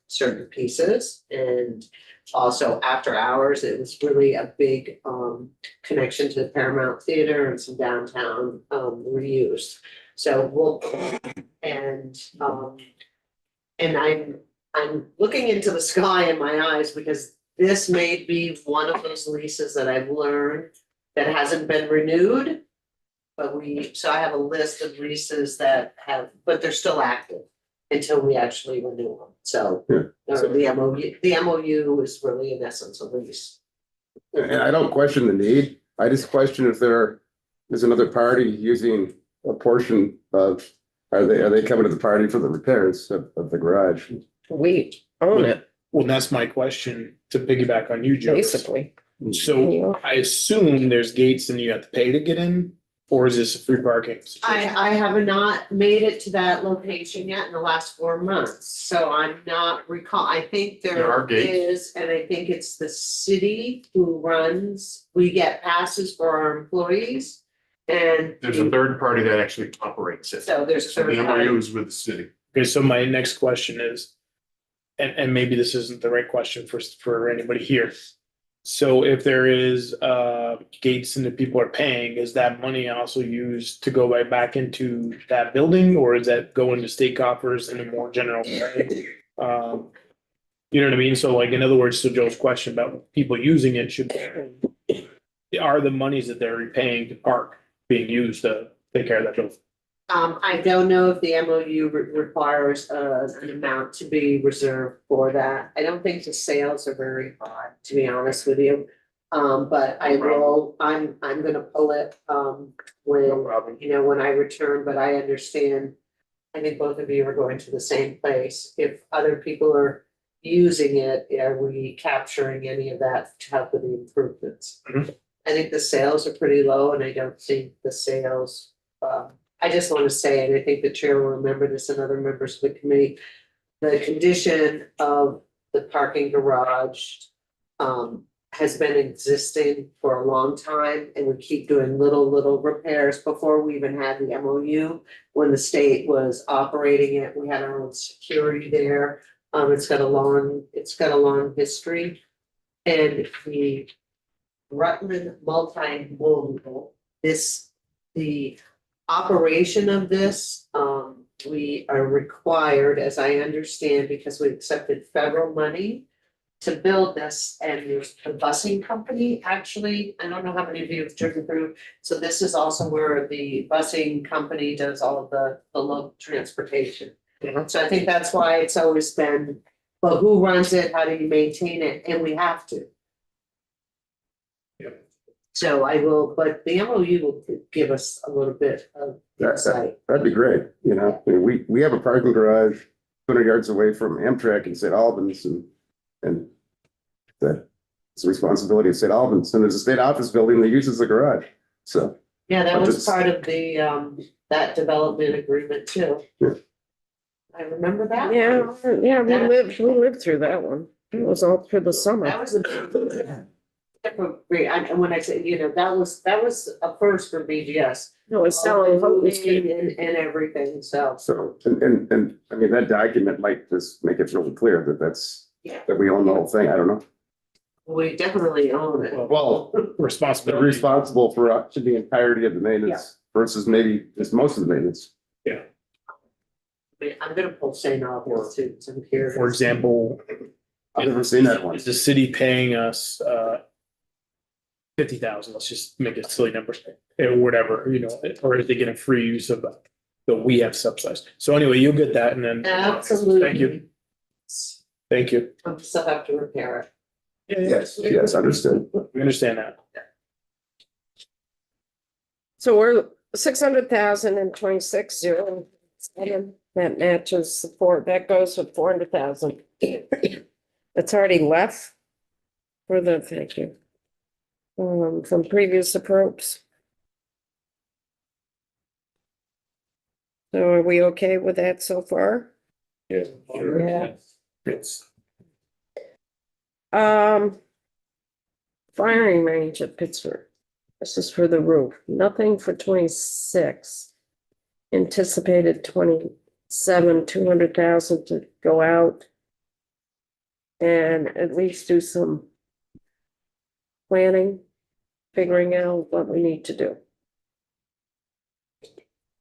certain pieces. And also after hours, it was really a big connection to the Paramount Theater and some downtown reuse. So I'm looking into the sky in my eyes because this may be one of those leases that I've learned that hasn't been renewed. But I have a list of leases that but they're still active until we actually renew them. So the MOU is really in essence a lease. And I don't question the need. I just question if there is another party using a portion of, are they coming to the party for the repairs of the garage? We own it, Well, that's my question to piggyback on you, Joe. basically. So I assume there's gates and you have to pay to get in, or is this a free parking situation? I have not made it to that location yet in the last 4 months, so I'm not I think There are there gates. is, and I think it's the city who runs, we get passes for our employees. And There's a third party that actually operates it. so there's a So the third party. MOU is with the city. Okay, so my next question is, and maybe this isn't the right question for anybody here. So if there is gates and the people are paying, is that money also used to go right back into that building, or is that go into state coffers in a more general way? You know what I mean? So like, in other words, to Joe's question about people using it, are the monies that they're repaying to park being used to take care of that building? I don't know if the MOU requires an amount to be reserved for that. I don't think the sales are very high, to be honest with you. But I will, I'm gonna pull it, when, problem. you know, when I return, but I understand. I think both of you are going to the same place. If other people are using it, are we capturing any of that to help with the improvements? Mhm. I think the sales are pretty low and I don't think the sales, I just want to say, and I think the chair will remember this and other members of the committee, the condition of the parking garage has been existing for a long time, and we keep doing little repairs before we even had the MOU. When the state was operating it, we had our own security there. It's got a long history. And the Rutland multimodal, the operation of this, we are required, as I understand, because we accepted federal money to build this, and there's a busing company, actually, I don't know how many of you have driven through. So this is also where the busing company does all of the local transportation. So I think that's why it's always been, but who runs it, how do you maintain it, and we have to. Yep. So I will, but the MOU will give us a little bit of insight. That'd be great, you know, I mean, we have a parking garage 200 yards away from Amtrak in St. Albans and it's the responsibility of St. Albans, and there's a state office building that uses the garage, so. Yeah, that But was it's- part of the that development agreement too. Yeah. I remember that. Yeah, yeah, we lived through that one. It was all through the That summer. was a. And when I say, you know, that was a first for BGS. It was selling hose. And everything, so. So, and I mean, that document might just make it really clear that Yeah. that we own the whole thing, I don't know. We definitely own it. Well, they're Responsibility. responsible for the entirety of the maintenance versus maybe just most of the maintenance. I'm gonna pull St. Albans too, so I'm curious. For example, I've never seen that one. is the city paying us 50,000, let's just make a silly number, or whatever, you know, or is they getting free use of that we have subsidized? So anyway, you'll get that and then. Absolutely. Thank you. Thank you. I still have to repair it. Yes, understood. We understand that. So we're 600,000 and 26,007. That matches support, that goes with 400,000. It's already left for the, thank you. From previous approach. So are we okay with that so far? Yeah. It's Firing range at Pittsburgh. This is for the roof, nothing for 26. Anticipated 27, 200,000 to go out. And at least do some planning, figuring out what we need to do.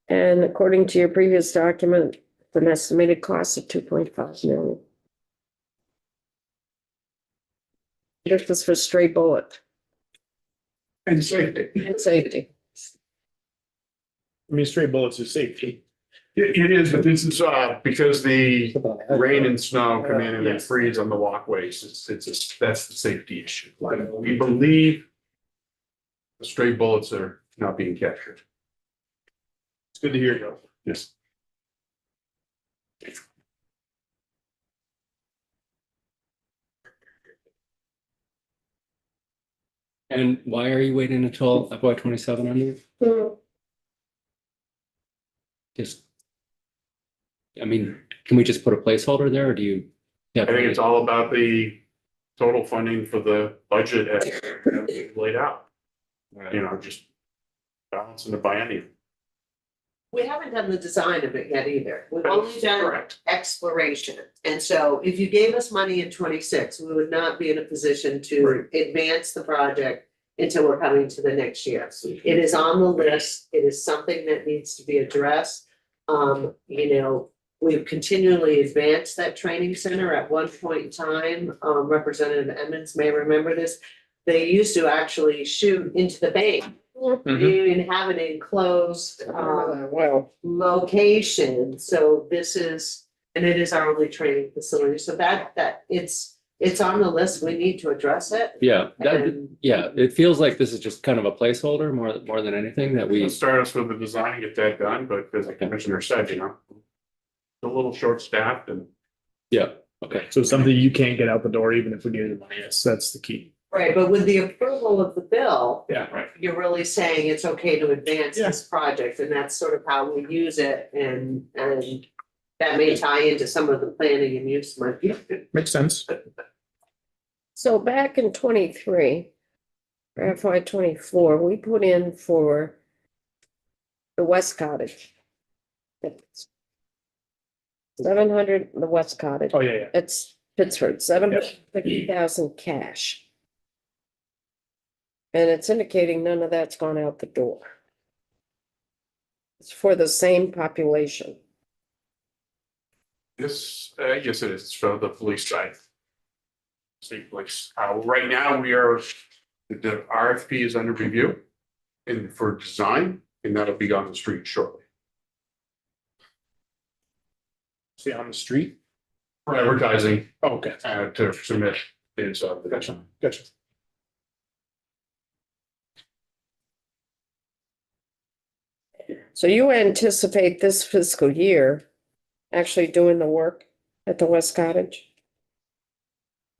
And according to your previous document, an estimated cost of 2.5 million. This is for stray bullet And safety. and safety. I mean, straight bullets is safety. It is, but this is, because the rain and snow come in and then Yes. freeze on the walkways, that's the safety issue. We believe the stray bullets are not being captured. It's good to hear, Joe. Yes. And why are you waiting until FY 27 on you? Just. I mean, can we just put a placeholder there or do you? I think it's all about the total funding for the budget as laid out, you know, just balancing the biennium. We haven't done the design of it yet either. We've only done Correct. exploration. And so if you gave us money in 26, we would not be in a position to advance the project until we're coming to the next year. It is on the list. It is something that needs to be addressed. We've continually advanced that training center. At one point in time, Representative Emmons may remember this. They used to actually shoot into the bank. Mhm. You even have an enclosed Well, location, so this is, and it is our only training facility, so that it's on the list, we need to address it. Yeah, that, And yeah, it feels like this is just kind of a placeholder more than anything that we, We'll start us with the design and get that done, but as the commissioner said, a little short staffed and yeah, okay. So something you can't get out the door even if we gave you the money. Yes, that's the key. Right, but with the approval of the bill, Yeah. you're really saying it's okay to advance this project, and that's sort of how we use it, and that may tie into some of the planning and use money. Makes sense. so back in 23, or FY 24, we put in for the West Cottage. 700, the West Cottage. Oh, yeah. It's Pittsford, 750,000 cash. And it's indicating none of that's gone out the door. It's for the same population. this, yes, it is for the police side. State police. Right now, the RFP is under review and for design, and that'll be on the street shortly. See, on the street? For advertising, Okay. to submit bids of the design. Gotcha. So you anticipate this fiscal year actually doing the work at the West Cottage?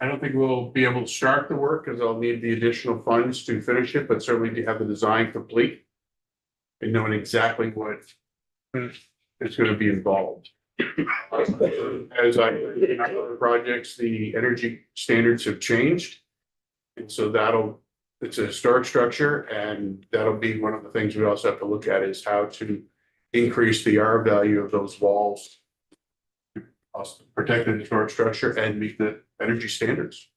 I don't think we'll be able to start the work because I'll need the additional funds to finish it, but certainly to have the design complete. And knowing exactly what is gonna be involved. As in other projects, the energy standards have changed. And so it's a historic structure, and that'll be one of the things we also have to look at is how to increase the R value of those walls. Also protect the historic structure and meet the energy standards.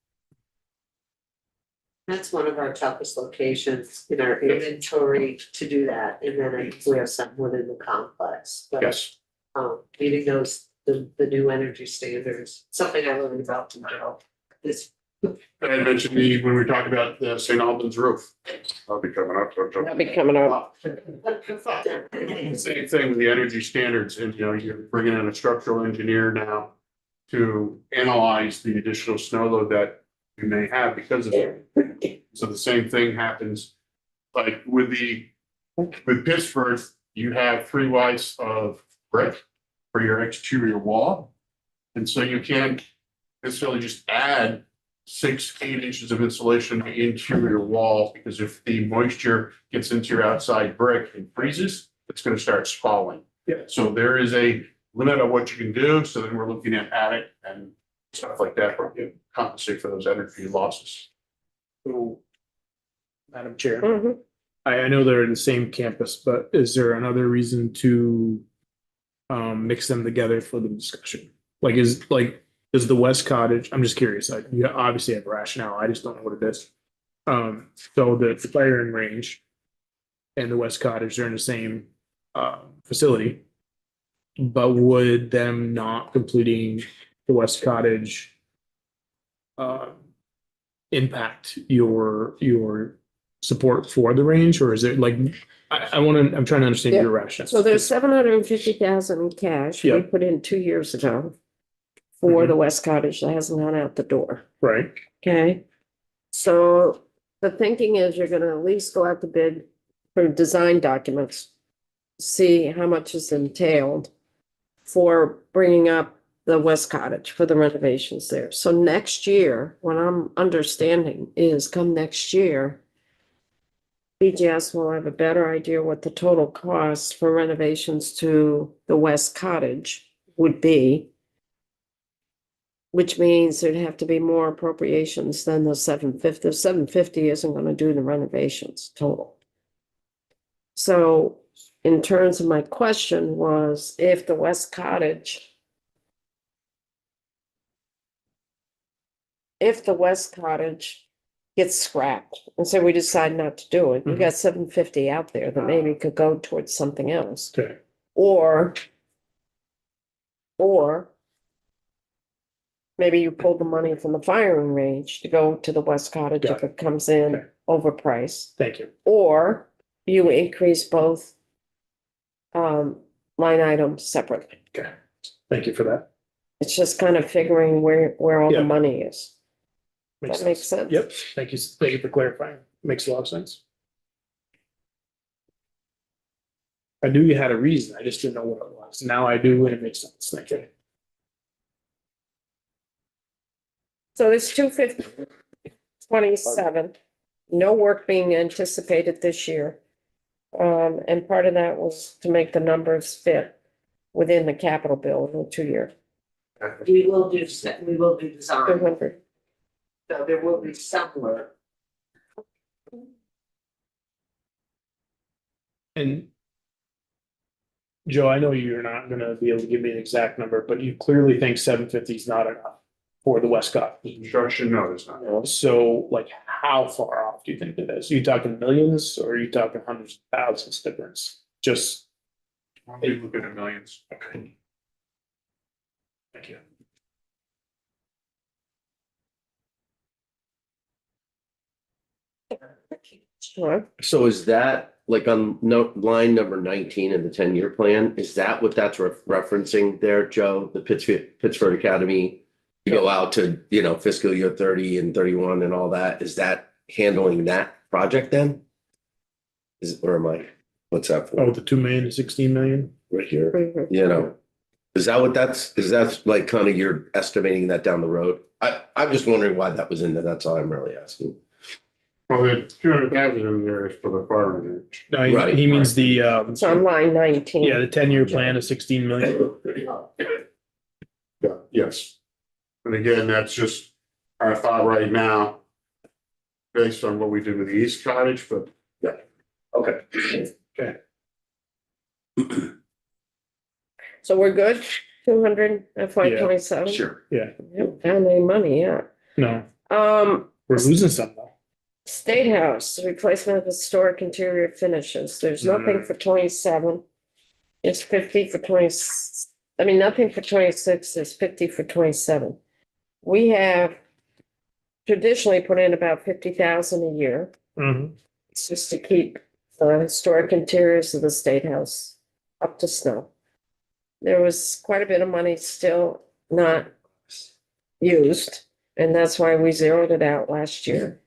That's one of our toughest locations in our inventory to do that, and then I think we have some within the complex, but Yes, meeting the new energy standards, something I learned about from Joe. This, I had mentioned when we were talking about the St. Albans roof. I'll be coming up. That'll be coming up. Same thing with the energy standards, and you're bringing in a structural engineer now to analyze the additional snow load that you may have because of it. So the same thing happens, like with Pittsburgh, you have 3 wides of brick for your exterior wall. And so you can't necessarily just add 6-8 inches of insulation to the interior wall, because if the moisture gets into your outside brick and freezes, it's gonna start spalling. Yeah. So there is a limit of what you can do, so then we're looking at attic and stuff like that, to compensate for those energy losses. So, Madam Chair, Mhm. I know they're in the same campus, but is there another reason to mix them together for the discussion? Is the West Cottage, I'm just curious, you obviously have rationale, I just don't know what it is. So the firing range and the West Cottage, they're in the same facility. But would them not completing the West Cottage impact your support for the range, or is it like, I'm trying to understand your rationale. So there's 750,000 in cash we Yeah. put in 2 years ago for the West Cottage that hasn't gone out the door. Right, Okay, so the thinking is you're gonna at least go out to bid for design documents. See how much is entailed for bringing up the West Cottage for the renovations there. So next year, what I'm understanding is come next year, BGS will have a better idea what the total cost for renovations to the West Cottage would be. Which means there'd have to be more appropriations than the 750. The 750 isn't gonna do the renovations total. So in terms of my question was if the West Cottage. If the West Cottage gets scrapped, and so we decide not to do it, you got $750 out there that maybe could go towards something else. Okay. Or maybe you pull the money from the firing range to go to the West Cottage if it comes in Okay. overpriced. Thank you. Or you increase both line items separately. Okay. Thank you for that. It's just kind of figuring where all the Yeah. money is. That makes sense. Yep. Thank you. Thank you for clarifying. Makes a lot of sense. I knew you had a reason. I just didn't know what it was. Now I do, and it makes sense. Thank you. So there's 250, no work being anticipated this year. And part of that was to make the numbers fit within the capital bill in the 2 year. We will do design, 200. so there will be some work. And Joe, I know you're not gonna be able to give me an exact number, but you clearly think 750 is not enough for the West Cottage. Construction, no, it's not. So like, how far off do you think it is? Are you talking millions or are you talking hundreds of thousands difference? Just, We're looking at millions. okay. Thank you. Sure. So is that like on line number 19 in the 10-year plan? Is that what that's referencing there, Joe? The Pittsburgh Academy? You go out to, fiscal year 30 and 31 and all that. Is that handling that project then? Or am I, what's that for? Oh, the 2 million to 16 million? Right here, Mhm. is that's like kind of you're estimating that down the road? I'm just wondering why that was in there. That's all I'm really asking. Well, the 200,000 in there is for the fire range. No, he- Right. he means the, It's on line 19. yeah, the 10-year plan of 16 million. Yeah, yes. And again, that's just our thought right now. Based on what we did with the East Cottage, but Okay. So we're good? 200 FY Yeah. 27? Sure. Haven't found any money yet. No, Um, we're losing some though. State House, replacement of historic interior finishes. There's nothing for 27. It's 50 for 20. Nothing for 26. There's 50 for 27. We have traditionally put in about 50,000 a year. Mhm. It's just to keep the historic interiors of the State House up to snuff. There was quite a bit of money still not used, and that's why we zeroed it out last year.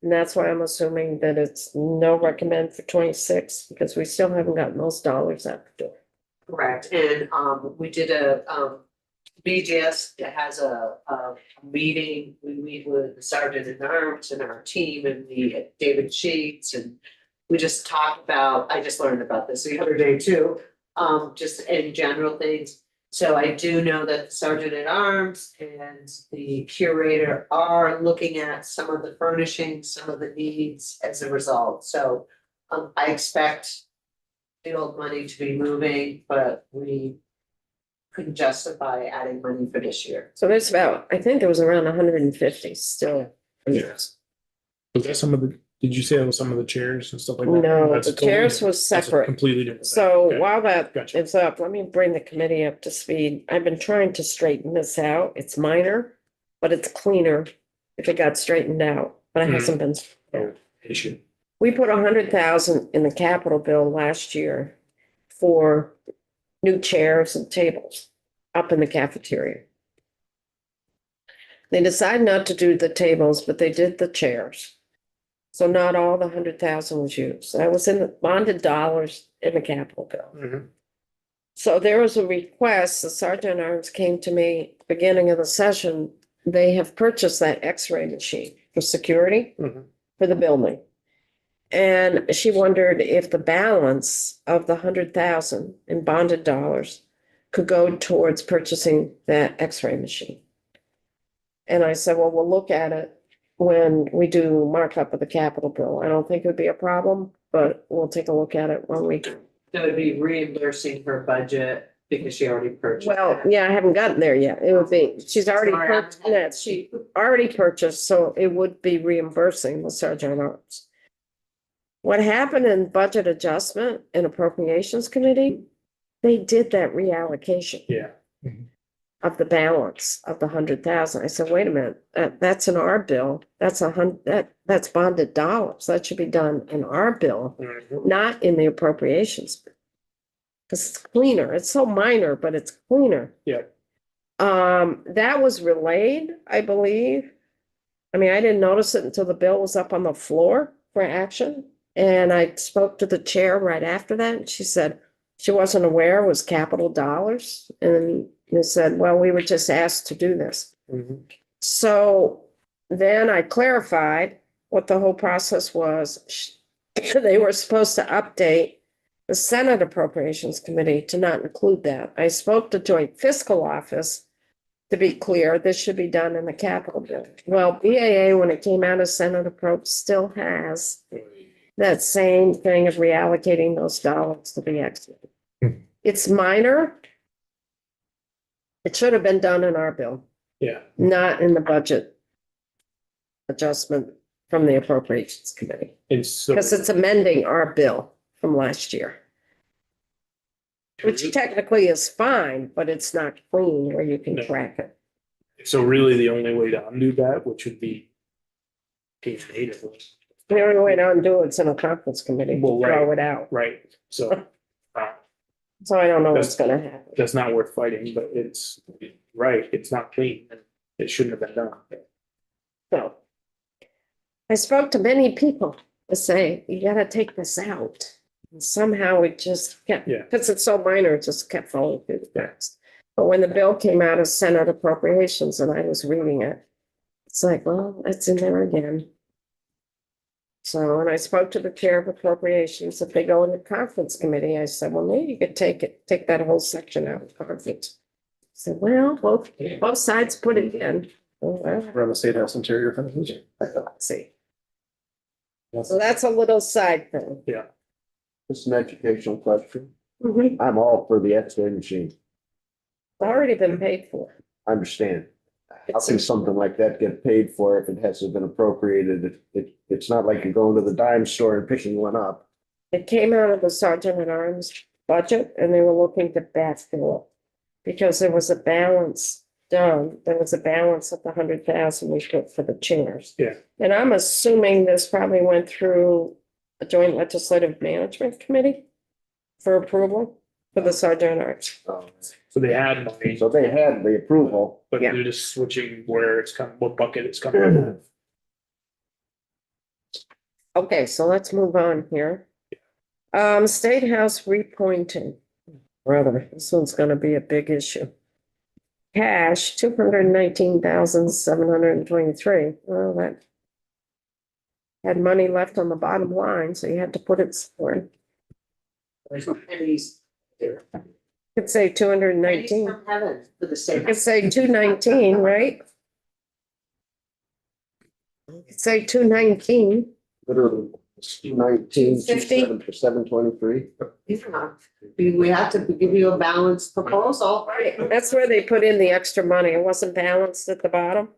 And that's why I'm assuming that it's no recommend for 26, because we still haven't gotten those dollars out the door. Correct, and we did BGS has a meeting, we meet with the Sergeant at Arms and our team and David Sheets, and we just talked about, I just learned about this the other day too, just in general things. So I do know that the Sergeant at Arms and the curator are looking at some of the furnishings, some of the needs as a result, so I expect the old money to be moving, but we couldn't justify adding money for this year. So there's about, I think there was around 150 still. Yes. Was that some of the, did you say that was some of the chairs and stuff like that? No, That's the a totally chairs different- was that's a separate. Completely different. thing. So Okay. while that Gotcha. is up, let me bring the committee up to speed. I've been trying to straighten this out. It's minor, but it's cleaner if it got straightened out, but it hasn't been. Oh, issue. We put 100,000 in the capital bill last year for new chairs and tables up in the cafeteria. They decided not to do the tables, but they did the chairs. So not all the 100,000 was used. That was in the bonded dollars in the capital bill. Mhm. So there was a request, the Sergeant at Arms came to me beginning of the session. They have purchased that X-ray machine for security Mhm. for the building. And she wondered if the balance of the 100,000 in bonded dollars could go towards purchasing that X-ray machine. And I said, well, we'll look at it when we do markup of the capital bill. I don't think it would be a problem, but we'll take a look at it when we That would be reimbursing her budget because she already purchased. Well, that. yeah, I haven't gotten there yet. It would be, she's already Sorry, purchased, yeah, she already purchased, so it would be reimbursing the sergeant at arms. What happened in budget adjustment and appropriations committee, they did that reallocation Yeah. of the balance of the 100,000. I said, wait a minute, that's in our bill. That's that's bonded dollars. That should be done in our bill, not in the appropriations. Because it's cleaner. It's so minor, but it's cleaner. Yeah. That was relayed, I believe. I mean, I didn't notice it until the bill was up on the floor for action. And I spoke to the chair right after that, and she said she wasn't aware it was capital dollars. And they said, well, we were just asked to do this. So then I clarified what the whole process was. They were supposed to update the Senate Appropriations Committee to not include that. I spoke to Joint Fiscal Office to be clear, this should be done in the capital bill. Well, BAA, when it came out of Senate Appro, still has that same thing of reallocating those dollars to the extra. It's minor. It should have been done in our bill, Yeah. not in the budget adjustment from the Appropriations Committee, And so. because it's amending our bill from last year. Which technically is fine, but it's not clean where you can No. track it. So really the only way to undo that, which would be page 8 of it, The only way to undo it's in a conference committee, Well, right. throw it out. right? So So I don't know what's gonna happen. that's not worth fighting, but it's right, it's not clean. And it shouldn't have been done. So. I spoke to many people to say, you gotta take this out. And somehow it just kept, Yeah. because it's so minor, it just kept falling through the cracks. But when the bill came out of Senate Appropriations and I was reading it, it's like, well, it's in there again. So when I spoke to the chair of appropriations, if they go in the conference committee, I said, well, maybe you could take that whole section out of conference. I said, well, both sides put it in. Well, Around the State House interior fences. let's see. So that's a little side thing. Just an educational question. It's I'm all for the X-ray machine. already been paid for. I understand. How can something like that get paid for if it hasn't been appropriated? It's not like you're going to the dime store and picking one up. It came out of the sergeant at arms budget and they were looking to backfill it. Because there was a balance done, there was a balance of the 100,000 we put for the chairs. Yeah. And I'm assuming this probably went through a joint legislative management committee for approval for the sergeant at arms. So they had money, So they had the approval. but Yeah. they're just switching where it's coming, what bucket it's coming out of. Okay, so let's move on here. State House repointing. Brother, this one's gonna be a big issue. Cash, 219,723. Well, that had money left on the bottom line, so you had to put it somewhere. Pennies. Could say two hundred and Pennies nineteen. from heaven for the You state. could say 219, right? You could say 219. Literally, 19, 50? 723. We have to give you a balanced proposal. Right, that's where they put in the extra money. It wasn't balanced at the bottom.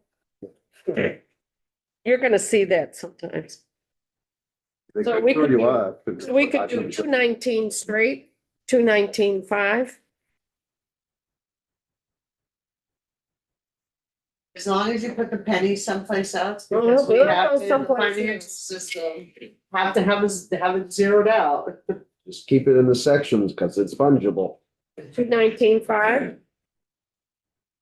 You're gonna see that sometimes. They So could we throw could you do- off. So we could do 219 straight, 219.5. As long as you put the pennies someplace else, Well, because we we'll have go to, the someplace financial else. system, have to have it zeroed out. Just keep it in the sections because it's fungible. 219.5,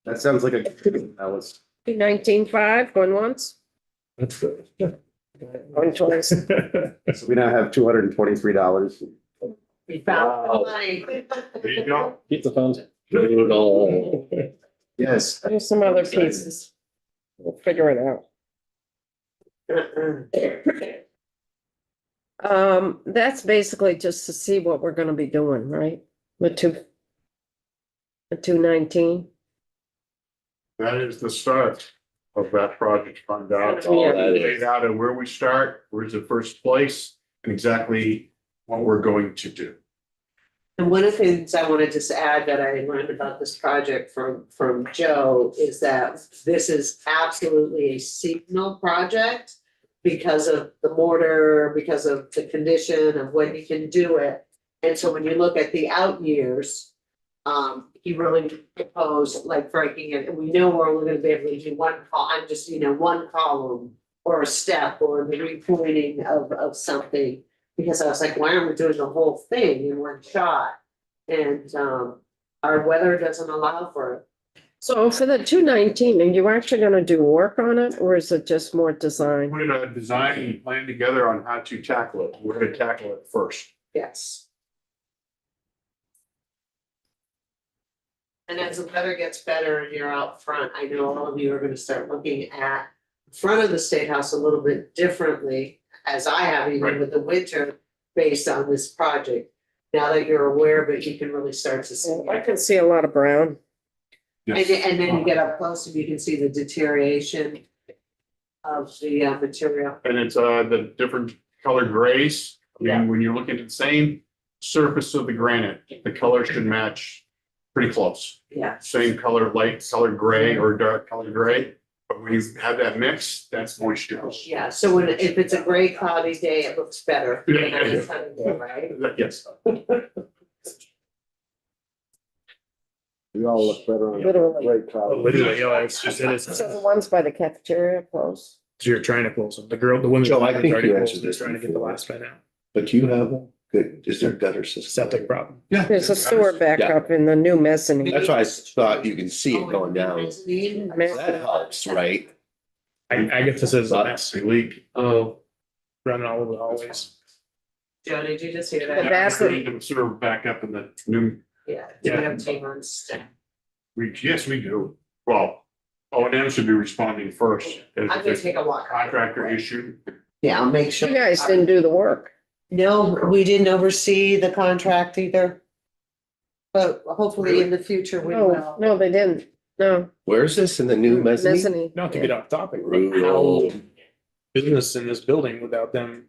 That sounds like that was, 219.5, going once, That's good. going twice. so we now have $223. We found the money. There you go. Keep the funds. Yes. There's some other pieces. We'll figure it out. That's basically just to see what we're gonna be doing, right? The 219. That is the start of that project fund out. Yeah. Laid out and where we start, where's the first place, and exactly what we're going to do. And one of the things I wanted to just add that I learned about this project from Joe is that this is absolutely a seasonal project because of the mortar, because of the condition of when you can do it. And so when you look at the out years, he really proposed like breaking it, and we know we're only gonna be able to do I'm just, one column or a step or the repointing of something. Because I was like, why aren't we doing the whole thing in one shot? And our weather doesn't allow for it. So for the 219, are you actually gonna do work on it, or is it just more design? Put a design and plan together on how to tackle it. We're gonna tackle it first. Yes. And as the weather gets better and you're out front, I know all of you are gonna start looking at the front of the State House a little bit differently, as I have even Right. with the winter, based on this project. Now that you're aware of it, you can really start to see. I can see a lot of brown. And then you get up close and you can see the deterioration of the material. And it's the different colored grays. I Yeah. mean, when you're looking at the same surface of the granite, the color should match pretty close. Yeah. Same color, light colored gray or dark colored gray. But when you have that mix, that's moisture. Yeah, so if it's a gray cloudy day, it looks better. Yeah. than on a sunny day, right? Yes. We all look better on Literally. great color. Literally, yeah, it's just, it is. So the ones by the cafeteria close? So you're trying to close them. The women. Joe, I think you answered They're this trying to get the before. last one out. But do you have a good, is there gutter system? Septic problem. Yeah. There's a sewer backup in the new mezzanine. That's why I thought you can see it going down. Mezzanine. That helps, right? I get this as a mess, They leak. running all over the hallways. Joe, did you just hear The that? bathroom. Sort of back up in the new, Yeah, do we have team on staff? yes, we do. Well, O&M should be responding first. I'm gonna take a walk. Contractor issue. Yeah, I'll make sure. You guys didn't do the work. No, we didn't oversee the contract either. But hopefully in the future we No, will. no, they didn't. No, Where is this in the new mezzanine? mezzanine. Not to get off topic, but Brutal. how business in this building without them,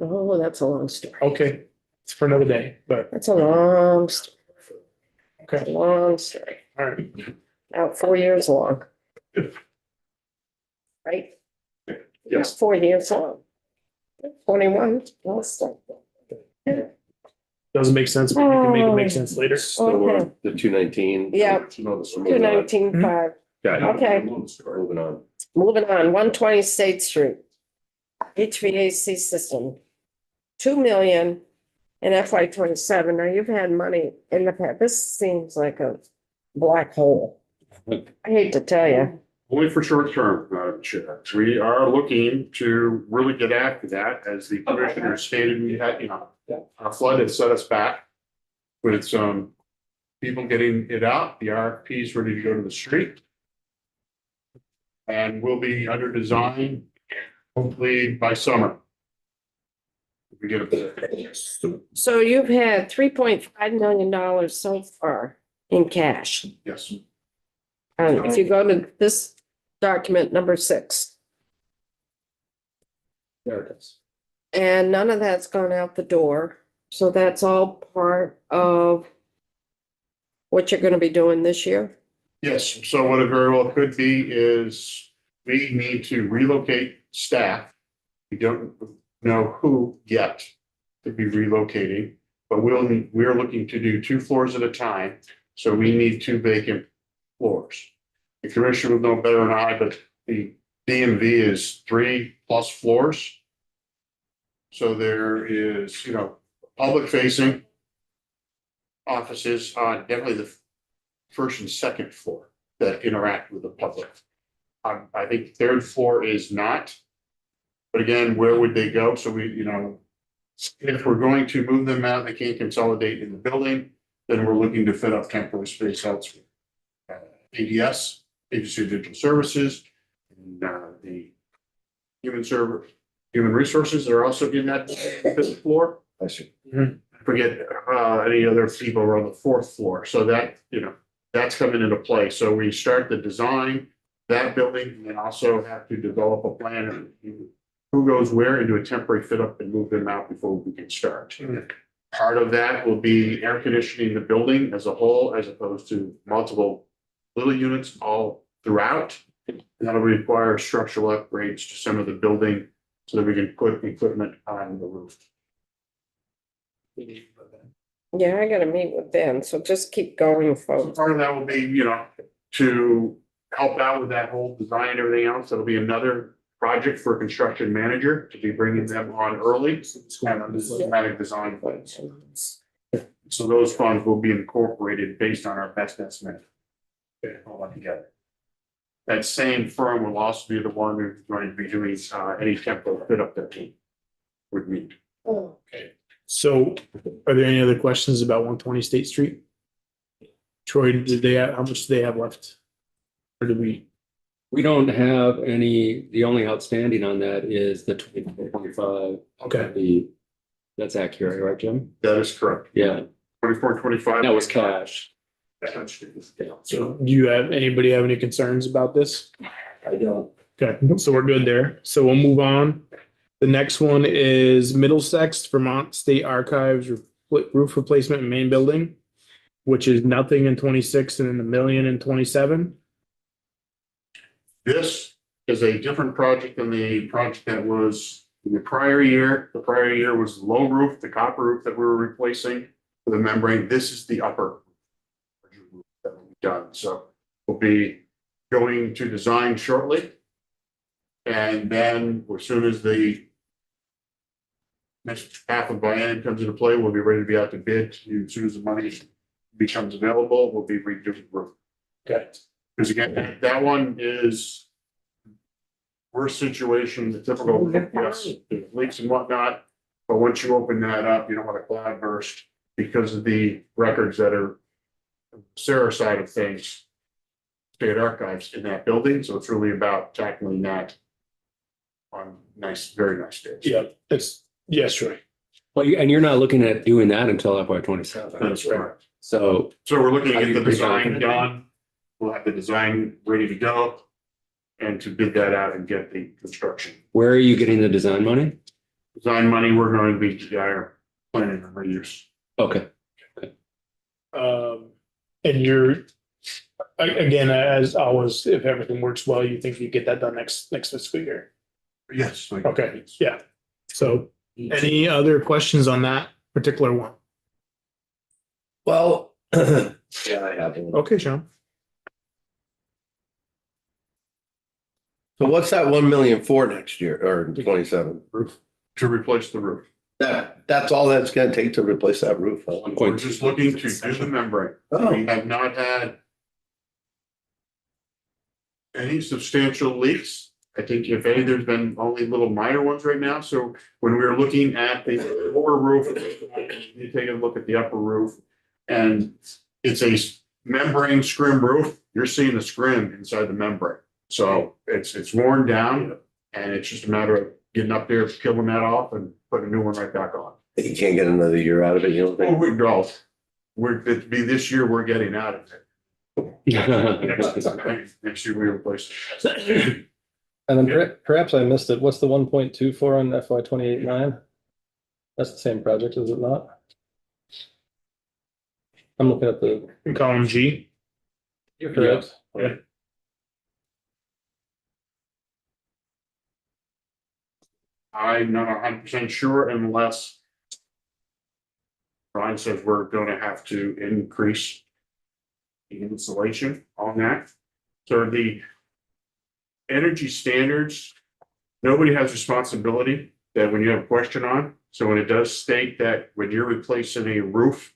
Oh, that's a long story. okay, it's for another day, but, That's a long, okay, long story. all right. About 4 years long. Right? Yes. 4 years long. 21. last time. Doesn't make sense, but you can make it make sense later. So Okay. the 219. Yeah. Moving 219.5. Okay. on. Moving on, 120 State Street. HVAC system. 2 million in FY 27. Now you've had money in the past. This seems like a black hole. I hate to tell you. Only for short term, Chair. We are looking to really get after that, as the commissioner stated, we had, a flood had set us back with some people getting it out, the RFPs ready to go to the street. And we'll be under design hopefully by summer. We get a bit. So you've had $3.5 million so far in cash. Yes, And if you go to this document number 6, There it is. and none of that's gone out the door. So that's all part of what you're gonna be doing this year. yes. So what it very well could be is we need to relocate staff. We don't know who yet to be relocating, but we're looking to do 2 floors at a time. So we need 2 vacant floors. The commissioner will know better than I, but the DMV is 3+ floors. So there is, public facing offices on definitely the first and second floor that interact with the public. I think 3rd floor is not. But again, where would they go? So we, if we're going to move them out, they can't consolidate in the building, then we're looking to fit up temporary space elsewhere. ADS, Agency of Digital Services, and the human resources are also in that 5th floor. I see. Forget any other people are on the 4th floor, so that, that's coming into play. So we start the design, that building, and also have to develop a plan of who goes where, and do a temporary fit up and move them out before we can start. Part of that will be air conditioning the building as a whole, as opposed to multiple little units all throughout. And that'll require structural upgrades to some of the building so that we can put equipment on the roof. Yeah, I gotta meet with Ben, so just keep going, So folks. part of that will be, to help out with that whole design and everything else. That'll be another project for a construction manager to be bringing them on early. And on the systematic design plans. So those funds will be incorporated based on our best estimate. All that together. That same firm will also be the one who's going to be doing any temporary fit up that we would need. So are there any other questions about 120 State Street? Troy, how much do they have left? Or do we? We don't have any, the only outstanding on that is the 24-25. Okay. That's accurate, right, Jim? That is correct. Yeah, 24-25. that was cash. Yeah. So do you anybody have any concerns about this? I don't. Okay, so we're good there. So we'll move on. The next one is Middlesex Vermont State Archives roof replacement and main building, which is nothing in 26 and then $1 million in 27. This is a different project than the project that was in the prior year. The prior year was the low roof, the copper roof that we were replacing for the membrane. This is the upper roof that will be done. So we'll be going to design shortly. And then as soon as the next half of biennium comes into play, we'll be ready to be out to bid. As soon as the money becomes available, we'll be redoing the roof. Okay. Because again, that one is worst situation, the typical, yes, there's leaks and whatnot. But once you open that up, you don't want a cloud burst because of the records that are Sarah side of things. State archives in that building, so it's really about tackling that on nice, very nice days. Yeah, yes, Troy. Well, and you're not looking at doing that until FY 27. That's correct. So So we're looking How at do the you design present it? done. We'll have the design ready to go. And to bid that out and get the construction. where are you getting the design money? Design money, we're going to be planning on reuse. Okay. And you're, again, as always, if everything works well, you think you get that done next fiscal year? Yes. Okay, yeah. So any other questions on that particular one? Well, yeah, I have one. Okay, Sean. So what's that 1 million for next year or 27? To replace the roof. That's all that's gonna take to replace that roof. Huh? We're just looking to do the membrane. Oh. We have not had any substantial leaks. I think if any, there's been only little minor ones right now. So when we were looking at the lower roof, you take a look at the upper roof. And it's a membrane scrim roof. You're seeing the scrim inside the membrane. So it's worn down and it's just a matter of getting up there, peeling that off and putting a new one right back on. You can't get another year out of it, you don't Oh, think? we go. It'd be this year, we're getting out of it. Next year we replace it. And then perhaps I missed it. What's the 1.24 on FY 28-9? That's the same project, is it not? I'm looking at the. In column G. You're correct. Yeah. I'm not 100% sure unless Brian says we're gonna have to increase the insulation on that. So the energy standards, nobody has responsibility that when you have a question on. So when it does state that when you're replacing a roof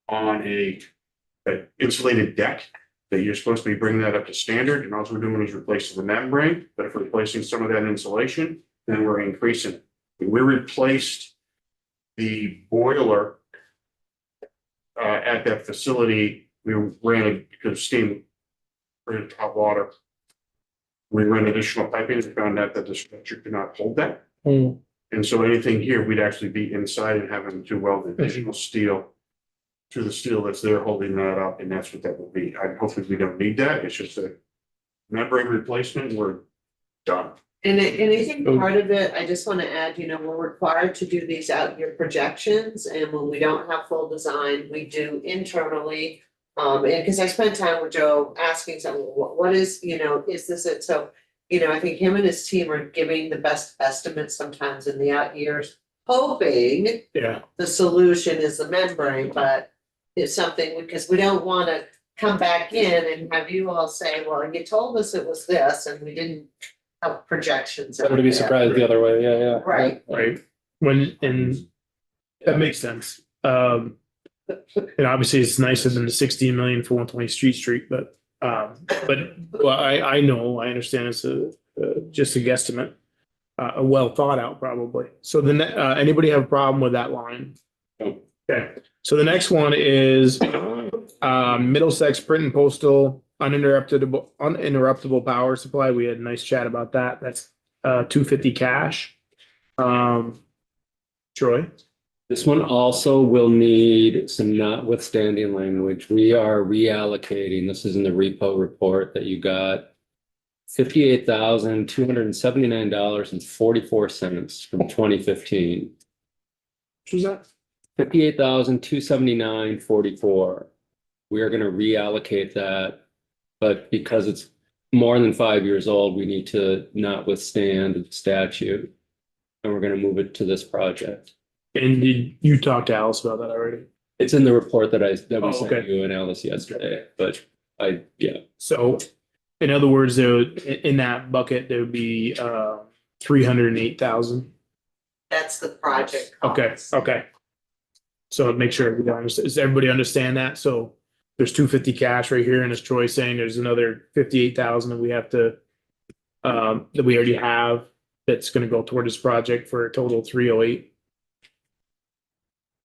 on an insulated deck, that you're supposed to be bringing that up to standard, and all we're doing is replacing the membrane, but if we're replacing some of that insulation, then we're increasing it. When we replaced the boiler at that facility, we ran it because steam ran into hot water. We ran additional piping and found out that the structure could not hold that. Hmm. And so anything here, we'd actually be inside and having to weld additional steel to the steel that's there holding that up, and that's what that will be. Hopefully we don't need that. It's just a membrane replacement. We're done. And I think part of it, I just wanna add, you know, we're required to do these out year projections, and when we don't have full design, we do internally. And cause I spent time with Joe asking someone, what is, you know, is this it? So, you know, I think him and his team are giving the best estimates sometimes in the out years, hoping Yeah, the solution is the membrane, but it's something, because we don't wanna come back in and have you all say, well, you told us it was this, and we didn't have projections. Better to out be there." surprised the other way, yeah. Right. right. When, and that makes sense. And obviously it's nicer than the 16 million for 120 Street, but well, I know, I understand it's just a guesstimate. Well thought out probably. So anybody have a problem with that line? No. Okay, so the next one is Middlesex Print and Postal uninterruptible power supply. We had a nice chat about that. That's $250 cash. Troy? This one also will need some notwithstanding language. We are reallocating, this is in the repo report that you got, $58,279.44 from 2015. What was that? $58,279.44. We are going to reallocate that, but because it's more than 5 years old, we need to notwithstand the statute. And we're going to move it to this project. And did you talk to Alice about that already? It's in the report that we Oh, sent okay. you and Alice yesterday, but yeah. So in other words, there would, in that bucket, there would be 308,000. That's the project. Okay, cost. okay. So make sure everybody does everybody understand that? So there's 250 cash right here, and as Troy's saying, there's another 58,000 that we have to that we already have that's gonna go toward this project for a total of 308.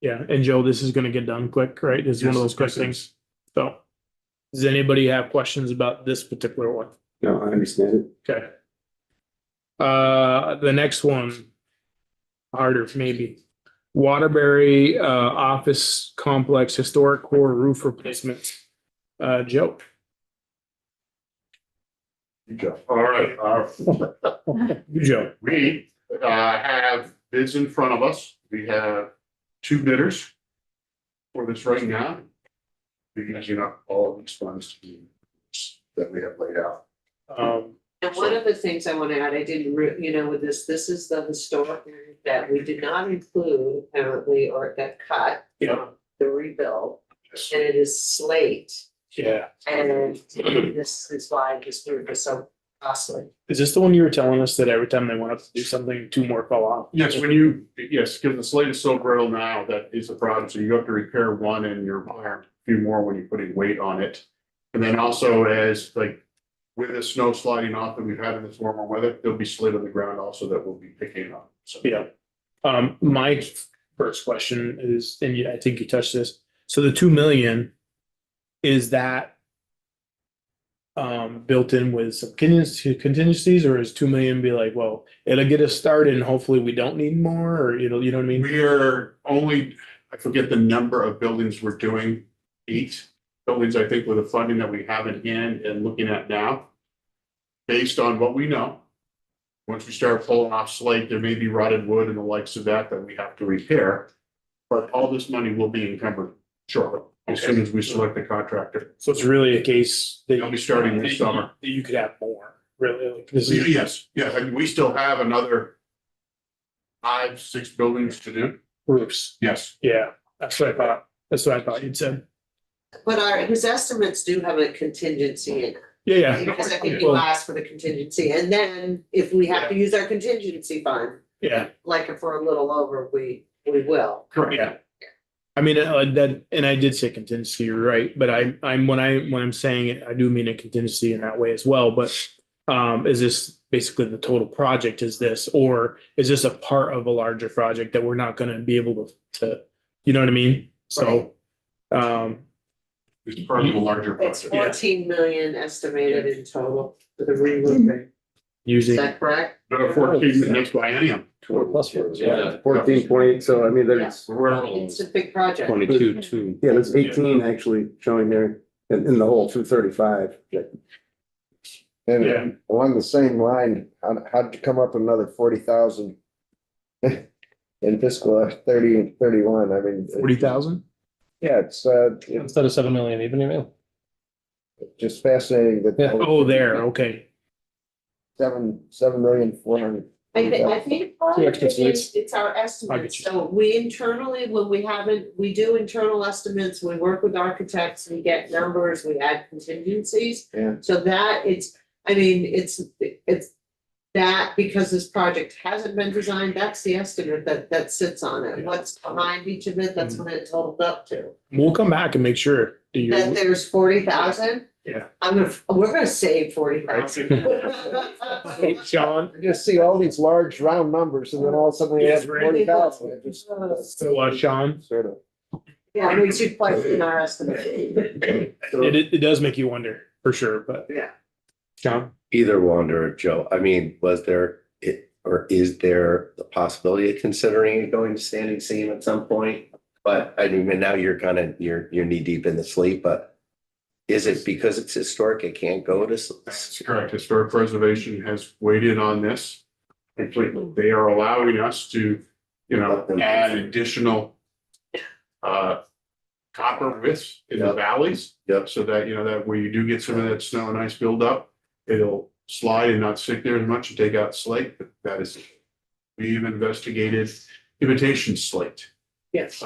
Yeah, and Joe, this is gonna get done quick, right? This is one of those quick things. So does anybody have questions about this particular one? No, I understand it. Okay. The next one, harder maybe. Waterbury Office Complex Historic Core Roof Replacement. Joe. All right, You, Joe. we have bids in front of us. We have 2 bidders for this right now. We're using up all of these funds that we have laid out. And one of the things I wanna add, I didn't, you know, with this is the historic area that we did not include apparently, or that cut. Yeah. The rebuild, and it is slate, Yeah. and this is why this roof is so costly. Is this the one you were telling us that every time they want us to do something, 2 more fall off? Yes, yes, because the slate is so brittle now that is a problem, so you have to repair one and you're buying a few more when you're putting weight on it. And then also as like with the snow sliding off that we've had in this warmer weather, there'll be slate on the ground also that we'll be picking up, so. Yeah. My first question is, and I think you touched this, so the 2 million, is that built in with some contingencies, or is 2 million be like, well, it'll get us started and hopefully we don't need more, or you know what I mean? We are only, I forget the number of buildings we're doing, 8 buildings, I think, with the funding that we have in hand and looking at now. Based on what we know. Once we start pulling off slate, there may be rotted wood and the likes of that we have to repair. But all this money will be encumbered shortly, as soon as we select the contractor. So it's really a case that They'll be starting this summer. that you could have more, really, like this is. Yes, yeah, and we still have another 5, 6 buildings to do. Roofs, Yes, yeah, that's what I thought, you'd said. But his estimates do have a contingency in it, Yeah, because I think you asked for the contingency, and then if we have to use our contingency fund, yeah, like if we're a little over, we will. correct. yeah. I mean, that, and I did say contingency, you're right, but I'm when I'm saying it, I do mean a contingency in that way as well, but is this basically the total project is this, or is this a part of a larger project that we're not gonna be able to, you know what I mean? So, It's part of a larger It's project. 14 million estimated in total for the re-roofing, is using, that correct? But 14 next biennium. 4+4. Yeah. 14.8, so I mean, there's, It's a big project. 22.2. yeah, there's 18 actually showing there in the whole 235. And along the same line, how'd you come up with another 40,000? In fiscal 30 and 31, I mean. 40,000? Yeah, it's Instead of 7 million even, you mean? just fascinating that. Yeah. Oh, there, okay. 7,400,000. I think part Two of extra it suites. is, it's our I estimates, get you. so we internally, when we haven't, we do internal estimates, we work with architects, we get numbers, we add contingencies. Yeah. So that it's, I mean, it's that because this project hasn't been designed, that's the estimate that sits on it. What's behind each of it, that's what it totaled up to. We'll come back and make sure that That you're, there's 40,000. Yeah. We're gonna save 40,000. Hey, Sean, I just see all these large round numbers and then all of a sudden we have Yes, right. 40,000. It just so Sean, sort of. Yeah, it makes you question our estimate. it does make you wonder, for sure, but. Yeah. Sean? Either Wanda or Joe, I mean, was there or is there the possibility of considering going to standing seam at some point? But I mean, now you're you're knee deep in the sleep, but is it because it's historic, it can't go to? That's correct. Historic preservation has weighed in on this. Completely. They are allowing us to, add additional copper widths in the Yep. valleys. Yep. So that, that where you do get some of that snow and ice buildup, it'll slide and not stick there as much and take out slate, but that is. We've investigated imitation slate. Yes.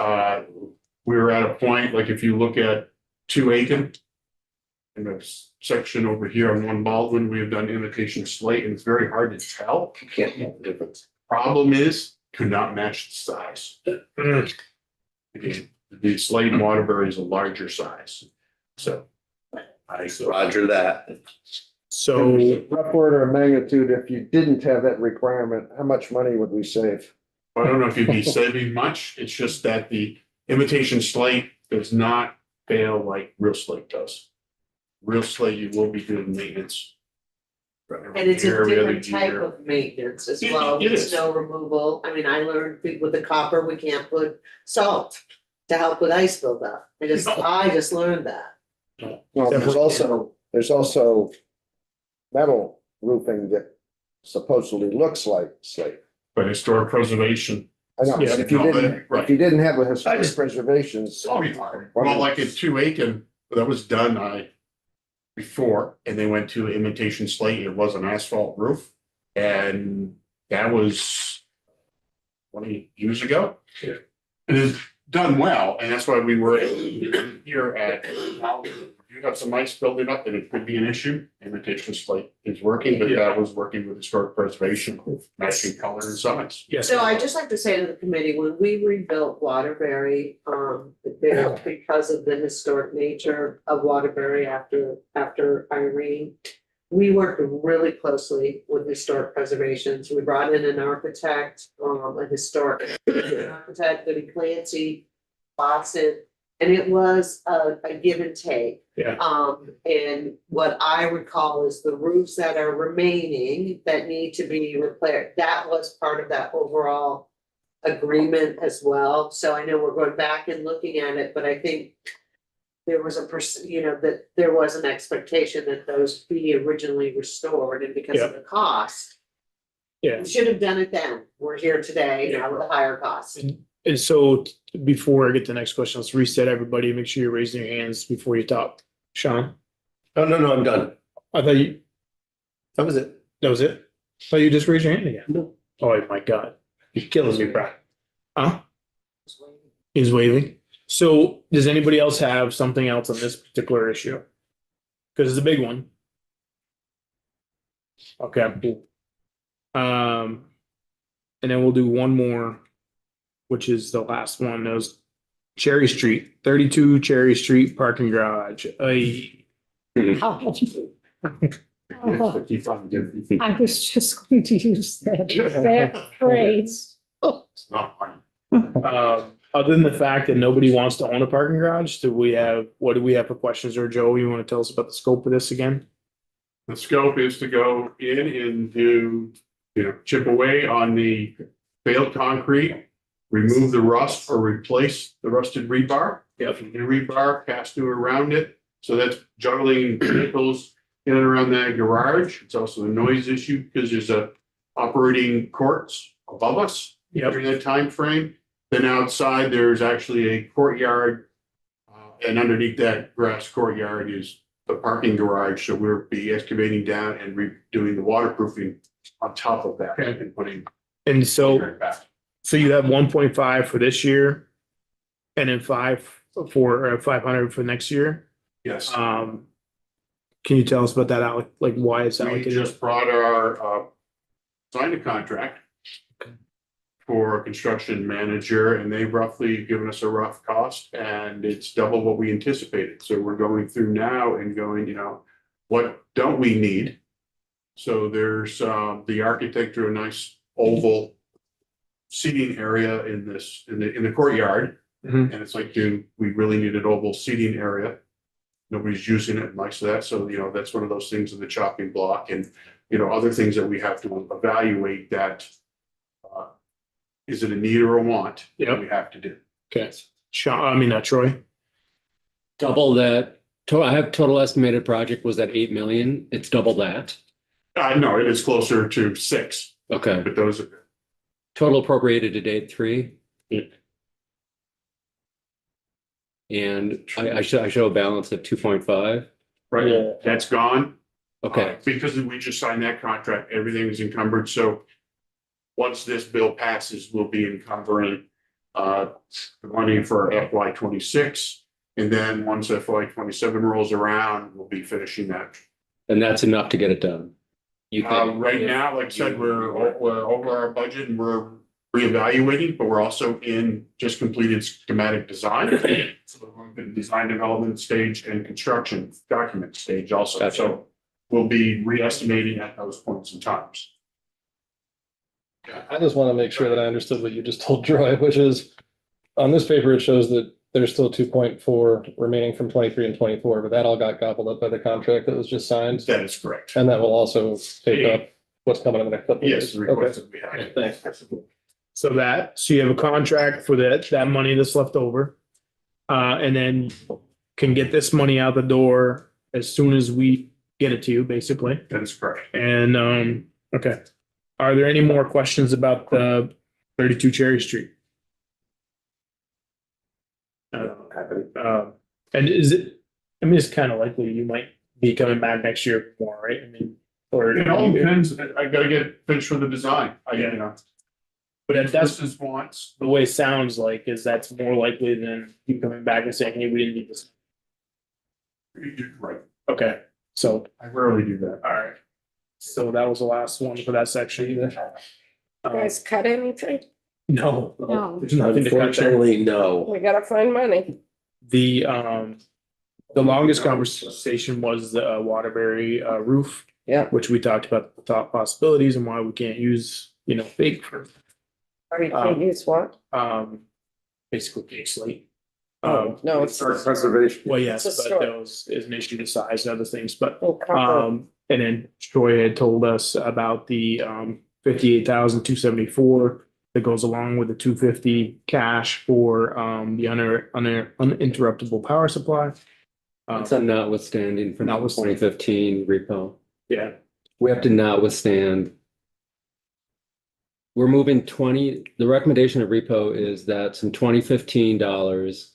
We were at a point, like if you look at 2 Aiken. In a section over here on 1 Baldwin, we have done imitation slate and it's very hard to tell. You can't tell the difference. Problem is, could not match the size. Again, the slate in Waterbury is a larger size, so. Roger that. So, Rough order of magnitude, if you didn't have that requirement, how much money would we save? I don't know if you'd be saving much, it's just that the imitation slate does not fail like real slate does. Real slate, you will be doing maintenance. And it's a Every other different type year. of maintenance as It- well, it with is. snow removal. I mean, I learned with the copper, we can't put salt to help with ice buildup. I just learned that. Well, there's also metal roofing that supposedly looks like slate. But historic preservation, I know, Yeah, but if you no, didn't, right. if you didn't have a historic just- preservation. oh, yeah. Well, like at 2 Aiken, that was done, before, and they went to imitation slate, it was an asphalt roof. And that was 20 years ago. Yeah. It is done well, and that's why we were here at, you got some ice building up and it could be an issue. Imitation slate is working, but that was working with historic preservation, matching color and size. yes. So I just like to say to the committee, when we rebuilt Waterbury, there, because of the historic nature of Waterbury after Irene. We worked really closely with historic preservations. We brought in an architect, a historic architect, Goody Clancy, Boston. And it was a give and take. Yeah. And what I recall is the roofs that are remaining that need to be repaired, that was part of that overall agreement as well. So I know we're going back and looking at it, but I think there was that there was an expectation that those be originally restored, and because of the cost. Yeah. We should have done it then. We're here today now with a higher cost. And so before I get to the next question, let's reset everybody. Make sure you're raising your hands before you talk. Sean, No, I'm done. I thought you, That was it. that was it? I thought you just raised your hand again. No. Oh my God, you're killing me, bro. Huh? He's waving. So does anybody else have something else on this particular issue? Because it's a big one. Okay, cool. And then we'll do one more, which is the last one. That was Cherry Street, 32 Cherry Street parking garage. I was just going to use that phrase. It's not fun. Other than the fact that nobody wants to own a parking garage, what do we have for questions? Or Joe, you want to tell us about the scope of this again? The scope is to go in and do, chip away on the failed concrete, remove the rust or replace the rusted rebar. Yep. The rebar, cast new around it. So that's juggling vehicles in and around that garage. It's also a noise issue because there's a operating courts above us Yep. during that time frame. Then outside, there's actually a courtyard. And underneath that grass courtyard is the parking garage. So we'll be excavating down and redoing the waterproofing on top of that Okay. and putting. And so, back. so you have 1.5 for this year. And then 500 for next year. Yes. Can you tell us about that, Alec? Like why it's We allocated? just brought our, signed a contract for a construction manager, and they've roughly given us a rough cost, and it's double what we anticipated. So we're going through now and going, what don't we need? So there's, the architect drew a nice oval seating area in the courtyard. Mhm. And it's like, we really need an oval seating area. Nobody's using it and likes that. So, that's one of those things in the chopping block and, other things that we have to evaluate that. Is it a need or a want? Yep. We have to do. Okay. Troy. Double that. I have total estimated project was at 8 million. It's double that. No, it is closer to 6, Okay. but those are. Total appropriated to date 3. Yeah. And I show a balance of 2.5. Right, Yeah. that's gone. Okay. Because we just signed that contract, everything is encumbered, so. Once this bill passes, we'll be encumbering the money for FY 26. And then once FY 27 rolls around, we'll be finishing that. And that's enough to get it done. You think? Right now, like I said, we're over our budget and we're reevaluating, but we're also in just completed schematic design. So we're in design development stage and construction document stage also, Gotcha. so we'll be re-estimating at those points in times. I just want to make sure that I understood what you just told Troy, which is on this paper, it shows that there's still 2.4 remaining from 23 and 24, but that all got gobbled up by the contract that was just signed. That is correct. And that will also take up what's coming in the next couple of Yes, years. the request Okay. that we have. Thanks. So you have a contract for that money that's left over. And then can get this money out the door as soon as we get it to you, basically. That is correct. And, okay. Are there any more questions about the 32 Cherry Street? And is it, it's kind of likely you might be coming back next year more, right? Or. It all depends, I gotta get finished with the design, But if that's this is wants. the way it sounds like, is that's more likely than you coming back and saying, hey, we didn't need this. Right, Okay, so, I rarely do that. all right. So that was the last one for that section. You guys cut anything? No. No. There's nothing to cut there. Unfortunately, no. We gotta find money. The longest conversation was the Waterbury roof. Yeah. Which we talked about the top possibilities and why we can't use, fake for, Or you can't use what? basically fake slate. No, it's. Preservation. Well, yes, It's a but story. there is an issue to size and other things, but Copper. and then Troy had told us about the 58,274 that goes along with the 250 cash for the uninterruptible power supply. It's a notwithstanding from the Notwithstanding. 2015 repo. Yeah, We have to notwithstand. We're moving the recommendation of repo is that some 2015 dollars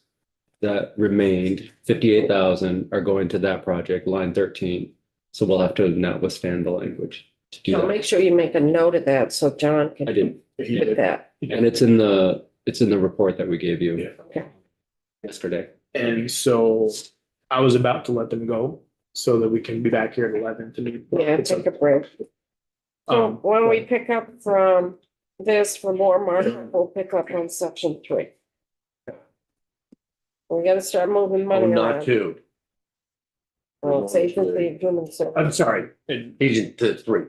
that remained, 58,000 are going to that project, line 13. So we'll have to notwithstand the language to do So that. make sure you make a note of that so John can I did. hit that. And it's in the report that we gave you. Yeah. Okay. Yesterday. and so I was about to let them go so that we can be back here at 11 to meet. Yeah, take a break. So when we pick up from this for more, Martha, we'll pick up on section 3. We gotta start moving money Not around. 2, Well, safety, human service. I'm sorry, and agent to 3.